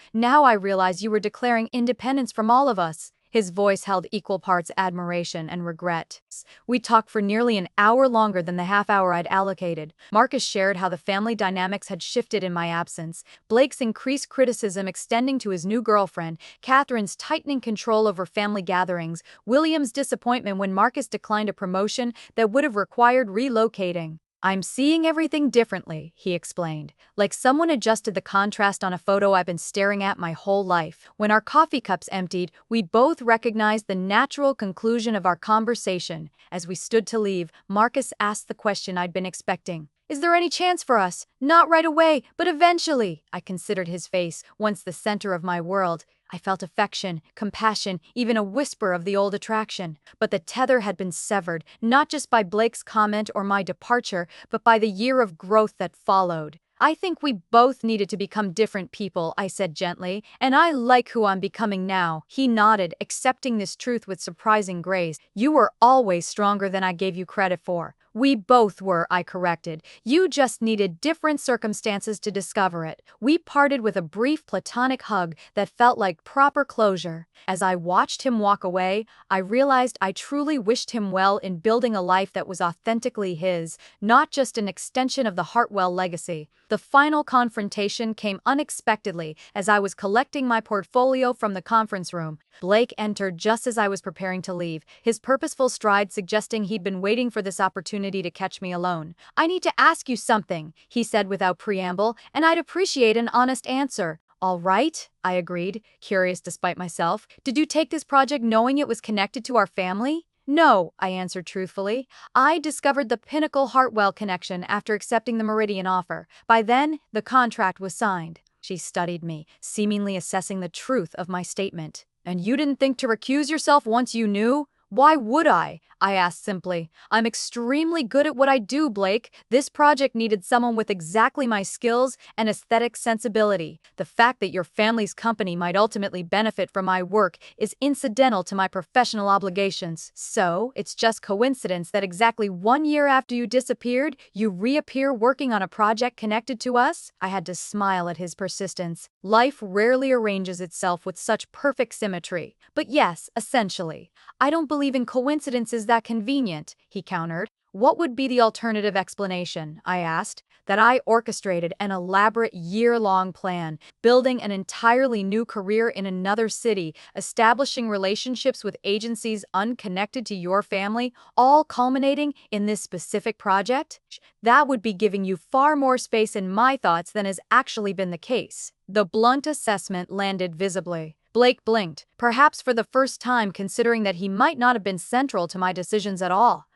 I realize you were declaring independence from all of us." His voice held equal parts admiration and regret. We talked for nearly an hour longer than the half hour I'd allocated. Marcus shared how the family dynamics had shifted in my absence, Blake's increased criticism extending to his new girlfriend, Catherine's tightening control over family gatherings, William's disappointment when Marcus declined a promotion that would have required relocating. "I'm seeing everything differently," he explained, like someone adjusted the contrast on a photo I've been staring at my whole life. When our coffee cups emptied, we both recognized the natural conclusion of our conversation. As we stood to leave, Marcus asked the question I'd been expecting. "Is there any chance for us? Not right away, but eventually." I considered his face, once the center of my world. I felt affection, compassion, even a whisper of the old attraction. But the tether had been severed, not just by Blake's comment or my departure, but by the year of growth that followed. "I think we both needed to become different people," I said gently, "and I like who I'm becoming now." He nodded, accepting this truth with surprising grace. "You were always stronger than I gave you credit for." "We both were," I corrected. "You just needed different circumstances to discover it." We parted with a brief platonic hug that felt like proper closure. As I watched him walk away, I realized I truly wished him well in building a life that was authentically his, not just an extension of the Hartwell legacy. The final confrontation came unexpectedly as I was collecting my portfolio from the conference room. Blake entered just as I was preparing to leave, his purposeful stride suggesting he'd been waiting for this opportunity to catch me alone. "I need to ask you something," he said without preamble, "and I'd appreciate an honest answer." "All right," I agreed, curious despite myself. "Did you take this project knowing it was connected to our family?" "No," I answered truthfully. "I discovered the Pinnacle Hartwell connection after accepting the Meridian offer. By then, the contract was signed." She studied me, seemingly assessing the truth of my statement. "And you didn't think to recuse yourself once you knew?" "Why would I?" I asked simply. "I'm extremely good at what I do, Blake. This project needed someone with exactly my skills and aesthetic sensibility. The fact that your family's company might ultimately benefit from my work is incidental to my professional obligations. So, it's just coincidence that exactly 1 year after you disappeared, you reappear working on a project connected to us?" I had to smile at his persistence. Life rarely arranges itself with such perfect symmetry. "But yes, essentially. I don't believe in coincidences that convenient," he countered. "What would be the alternative explanation?" I asked. "That I orchestrated an elaborate year-long plan, building an entirely new career in another city, establishing relationships with agencies unconnected to your family, all culminating in this specific project? That would be giving you far more space in my thoughts than has actually been the case." The blunt assessment landed visibly. Blake blinked, perhaps for the first time considering that he might not have been central to my decisions at all.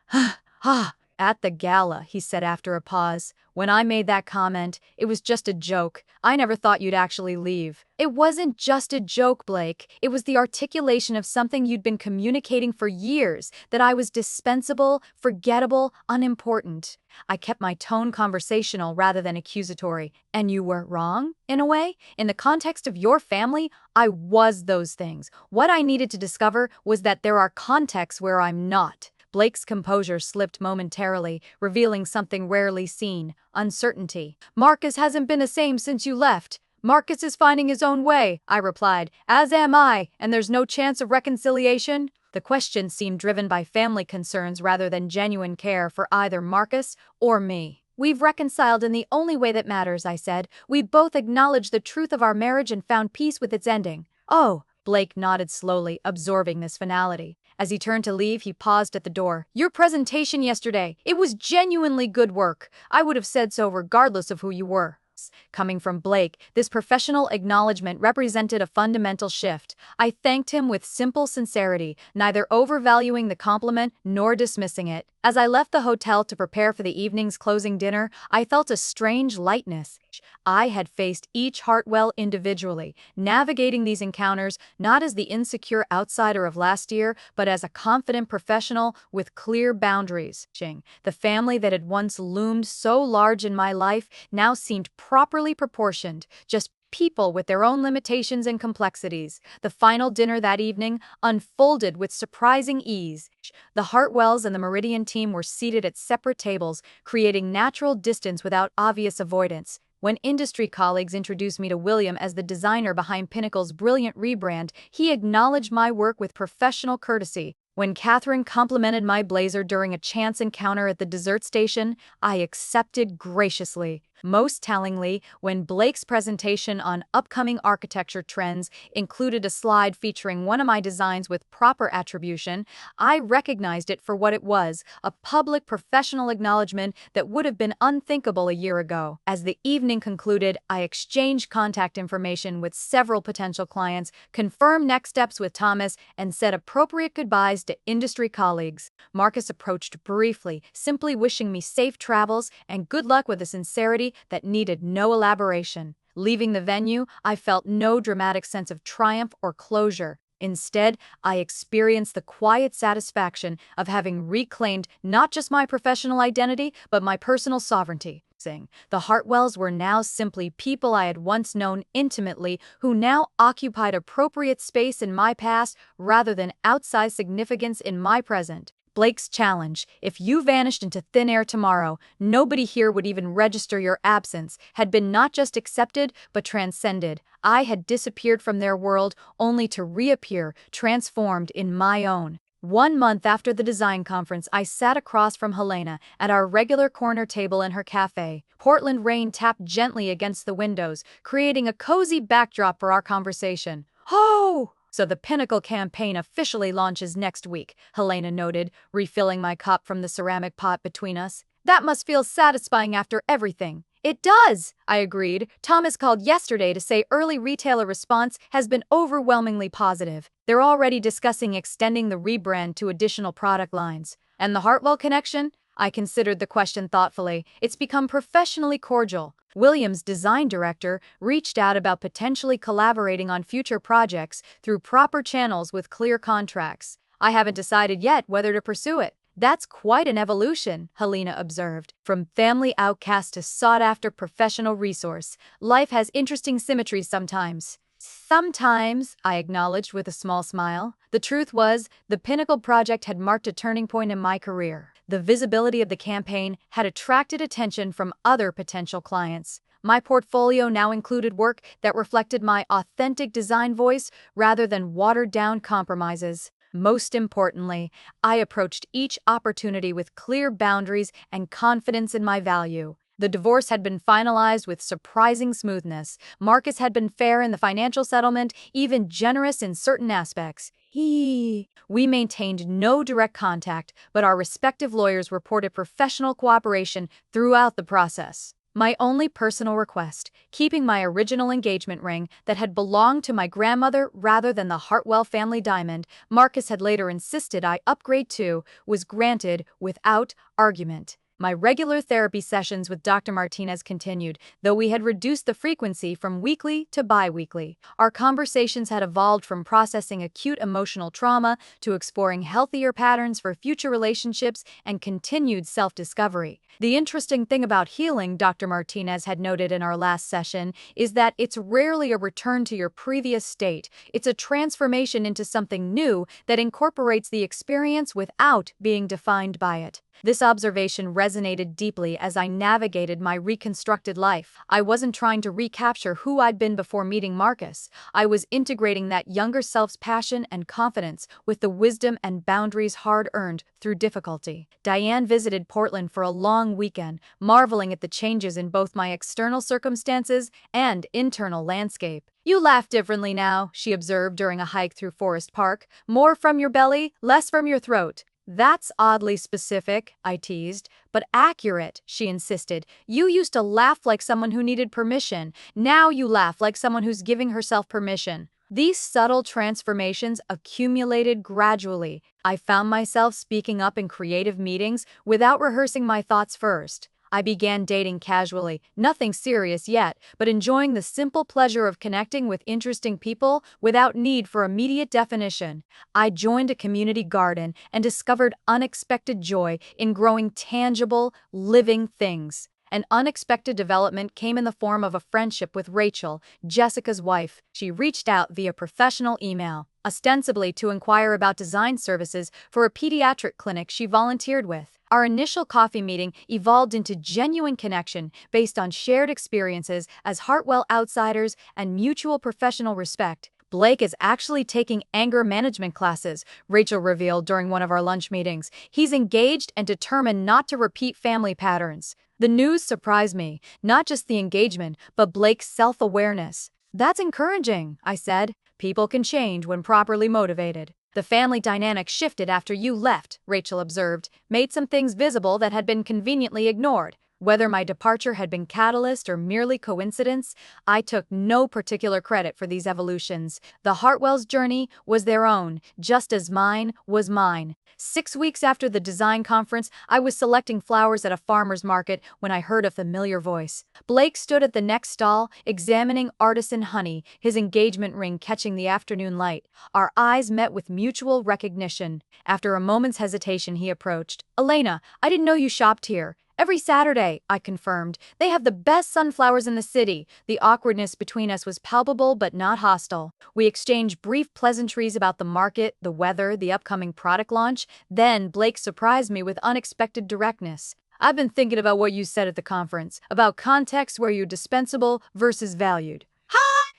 "At the gala," he said after a pause. "When I made that comment, it was just a joke. I never thought you'd actually leave." "It wasn't just a joke, Blake. It was the articulation of something you'd been communicating for years, that I was dispensable, forgettable, unimportant." I kept my tone conversational rather than accusatory. "And you were wrong, in a way? In the context of your family, I was those things. What I needed to discover was that there are contexts where I'm not." Blake's composure slipped momentarily, revealing something rarely seen: uncertainty. "Marcus hasn't been the same since you left." "Marcus is finding his own way," I replied. "As am I, and there's no chance of reconciliation?" The question seemed driven by family concerns rather than genuine care for either Marcus or me. "We've reconciled in the only way that matters," I said. "We both acknowledged the truth of our marriage and found peace with its ending." "Oh." Blake nodded slowly, absorbing this finality. As he turned to leave, he paused at the door. "Your presentation yesterday, it was genuinely good work. I would have said so regardless of who you were." Coming from Blake, this professional acknowledgement represented a fundamental shift. I thanked him with simple sincerity, neither overvaluing the compliment nor dismissing it. As I left the hotel to prepare for the evening's closing dinner, I felt a strange lightness. I had faced each Hartwell individually, navigating these encounters not as the insecure outsider of last year, but as a confident professional with clear boundaries. The family that had once loomed so large in my life now seemed properly proportioned, just people with their own limitations and complexities. The final dinner that evening unfolded with surprising ease. The Hartwells and the Meridian team were seated at separate tables, creating natural distance without obvious avoidance. When industry colleagues introduced me to William as the designer behind Pinnacle's brilliant rebrand, he acknowledged my work with professional courtesy. When Catherine complimented my blazer during a chance encounter at the dessert station, I accepted graciously. Most tellingly, when Blake's presentation on upcoming architecture trends included a slide featuring one of my designs with proper attribution, I recognized it for what it was, a public professional acknowledgement that would have been unthinkable a year ago. As the evening concluded, I exchanged contact information with several potential clients, confirmed next steps with Thomas, and said appropriate goodbyes to industry colleagues. Marcus approached briefly, simply wishing me safe travels and good luck with a sincerity that needed no elaboration. Leaving the venue, I felt no dramatic sense of triumph or closure. Instead, I experienced the quiet satisfaction of having reclaimed not just my professional identity, but my personal sovereignty. The Hartwells were now simply people I had once known intimately who now occupied appropriate space in my past rather than outsized significance in my present. Blake's challenge, if you vanished into thin air tomorrow, nobody here would even register your absence, had been not just accepted, but transcended. I had disappeared from their world, only to reappear, transformed in my own. 1 month after the design conference, I sat across from Helena at our regular corner table in her cafe. Portland rain tapped gently against the windows, creating a cozy backdrop for our conversation. "Oh! So the Pinnacle campaign officially launches next week," Helena noted, refilling my cup from the ceramic pot between us. "That must feel satisfying after everything." "It does," I agreed. "Thomas called yesterday to say early retailer response has been overwhelmingly positive. They're already discussing extending the rebrand to additional product lines." "And the Hartwell connection?" I considered the question thoughtfully. "It's become professionally cordial. Williams' design director reached out about potentially collaborating on future projects through proper channels with clear contracts. I haven't decided yet whether to pursue it." "That's quite an evolution," Helena observed. "From family outcast to sought-after professional resource. Life has interesting symmetries sometimes." "Sometimes," I acknowledged with a small smile. The truth was, the Pinnacle project had marked a turning point in my career. The visibility of the campaign had attracted attention from other potential clients. My portfolio now included work that reflected my authentic design voice rather than watered-down compromises. Most importantly, I approached each opportunity with clear boundaries and confidence in my value. The divorce had been finalized with surprising smoothness. Marcus had been fair in the financial settlement, even generous in certain aspects. We maintained no direct contact, but our respective lawyers reported professional cooperation throughout the process. My only personal request, keeping my original engagement ring that had belonged to my grandmother rather than the Hartwell family diamond, Marcus had later insisted I upgrade to, was granted without argument. My regular therapy sessions with Dr. Martinez continued, though we had reduced the frequency from weekly to bi-weekly. Our conversations had evolved from processing acute emotional trauma to exploring healthier patterns for future relationships and continued self-discovery. "The interesting thing about healing," Dr. Martinez had noted in our last session, "is that it's rarely a return to your previous state. It's a transformation into something new that incorporates the experience without being defined by it." This observation resonated deeply as I navigated my reconstructed life. I wasn't trying to recapture who I'd been before meeting Marcus. I was integrating that younger self's passion and confidence with the wisdom and boundaries hard-earned through difficulty. Diane visited Portland for a long weekend, marveling at the changes in both my external circumstances and internal landscape. "You laugh differently now," she observed during a hike through Forest Park. "More from your belly, less from your throat." "That's oddly specific," I teased. "But accurate," she insisted. "You used to laugh like someone who needed permission. Now you laugh like someone who's giving herself permission." These subtle transformations accumulated gradually. I found myself speaking up in creative meetings without rehearsing my thoughts first. I began dating casually, nothing serious yet, but enjoying the simple pleasure of connecting with interesting people without need for immediate definition. I joined a community garden and discovered unexpected joy in growing tangible, living things. An unexpected development came in the form of a friendship with Rachel, Jessica's wife. She reached out via professional email, ostensibly to inquire about design services for a pediatric clinic she volunteered with. Our initial coffee meeting evolved into genuine connection based on shared experiences as Hartwell outsiders and mutual professional respect. Blake is actually taking anger management classes, Rachel revealed during one of our lunch meetings. He's engaged and determined not to repeat family patterns. The news surprised me, not just the engagement, but Blake's self-awareness. That's encouraging, I said. People can change when properly motivated. The family dynamic shifted after you left, Rachel observed, made some things visible that had been conveniently ignored. Whether my departure had been catalyst or merely coincidence, I took no particular credit for these evolutions. The Hartwell's journey was their own, just as mine was mine. 6 weeks after the design conference, I was selecting flowers at a farmer's market when I heard a familiar voice. Blake stood at the next stall, examining artisan honey, his engagement ring catching the afternoon light. Our eyes met with mutual recognition. After a moment's hesitation, he approached. "Elena, I didn't know you shopped here." "Every Saturday," I confirmed. "They have the best sunflowers in the city." The awkwardness between us was palpable but not hostile. We exchanged brief pleasantries about the market, the weather, the upcoming product launch. Then Blake surprised me with unexpected directness. "I've been thinking about what you said at the conference, about contexts where you're dispensable versus valued."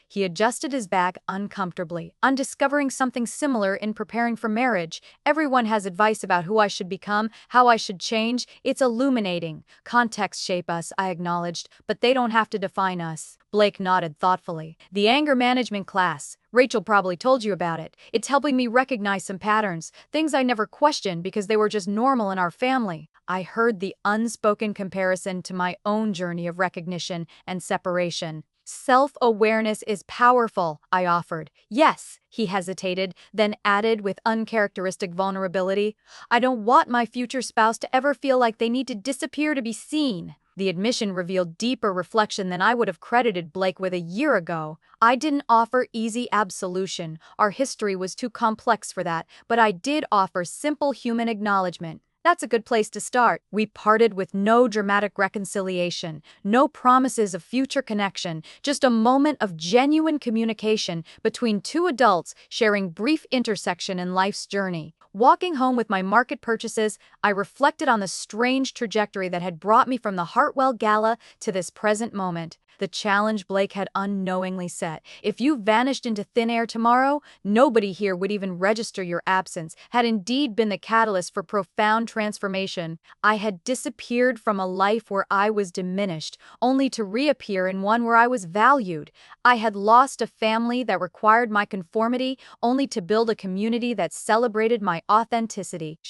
He adjusted his back uncomfortably. "I'm discovering something similar in preparing for marriage. Everyone has advice about who I should become, how I should change. It's illuminating. Contexts shape us," I acknowledged, "but they don't have to define us." Blake nodded thoughtfully. "The anger management class. Rachel probably told you about it. It's helping me recognize some patterns, things I never questioned because they were just normal in our family." I heard the unspoken comparison to my own journey of recognition and separation. "Self-awareness is powerful," I offered. "Yes," he hesitated, then added with uncharacteristic vulnerability, "I don't want my future spouse to ever feel like they need to disappear to be seen." The admission revealed deeper reflection than I would have credited Blake with a year ago. I didn't offer easy absolution. Our history was too complex for that, but I did offer simple human acknowledgement. That's a good place to start. We parted with no dramatic reconciliation, no promises of future connection, just a moment of genuine communication between two adults sharing brief intersection in life's journey. Walking home with my market purchases, I reflected on the strange trajectory that had brought me from the Hartwell Gala to this present moment. The challenge Blake had unknowingly set. If you vanished into thin air tomorrow, nobody here would even register your absence, had indeed been the catalyst for profound transformation. I had disappeared from a life where I was diminished, only to reappear in one where I was valued. I had lost a family that required my conformity, only to build a community that celebrated my authenticity.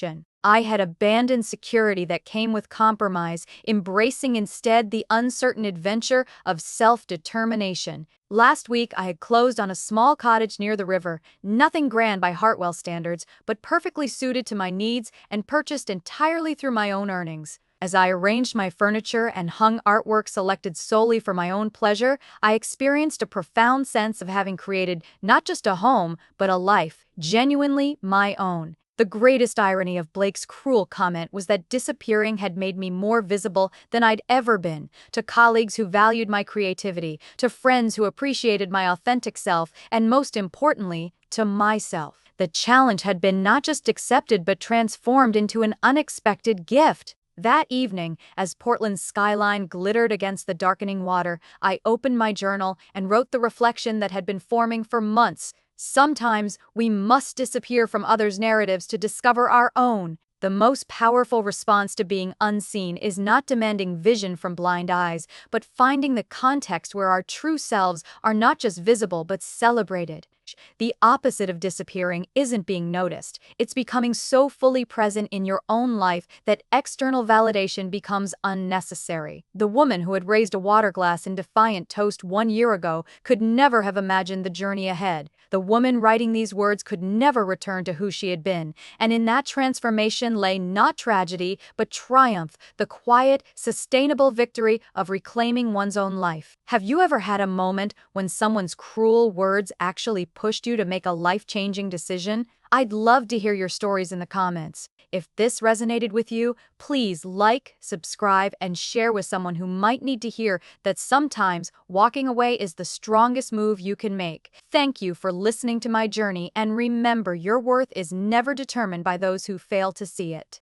I had abandoned security that came with compromise, embracing instead the uncertain adventure of self-determination. Last week, I had closed on a small cottage near the river, nothing grand by Hartwell standards, but perfectly suited to my needs and purchased entirely through my own earnings. As I arranged my furniture and hung artwork selected solely for my own pleasure, I experienced a profound sense of having created not just a home, but a life, genuinely my own. The greatest irony of Blake's cruel comment was that disappearing had made me more visible than I'd ever been, to colleagues who valued my creativity, to friends who appreciated my authentic self, and most importantly, to myself. The challenge had been not just accepted but transformed into an unexpected gift. That evening, as Portland's skyline glittered against the darkening water, I opened my journal and wrote the reflection that had been forming for months. Sometimes we must disappear from others' narratives to discover our own. The most powerful response to being unseen is not demanding vision from blind eyes, but finding the context where our true selves are not just visible but celebrated. The opposite of disappearing isn't being noticed. It's becoming so fully present in your own life that external validation becomes unnecessary. The woman who had raised a water glass in defiant toast 1 year ago could never have imagined the journey ahead. The woman writing these words could never return to who she had been, and in that transformation lay not tragedy, but triumph, the quiet, sustainable victory of reclaiming one's own life. Have you ever had a moment when someone's cruel words actually pushed you to make a life-changing decision? I'd love to hear your stories in the comments. If this resonated with you, please like, subscribe, and share with someone who might need to hear that sometimes walking away is the strongest move you can make. Thank you for listening to my journey, and remember, your worth is never determined by those who fail to see it.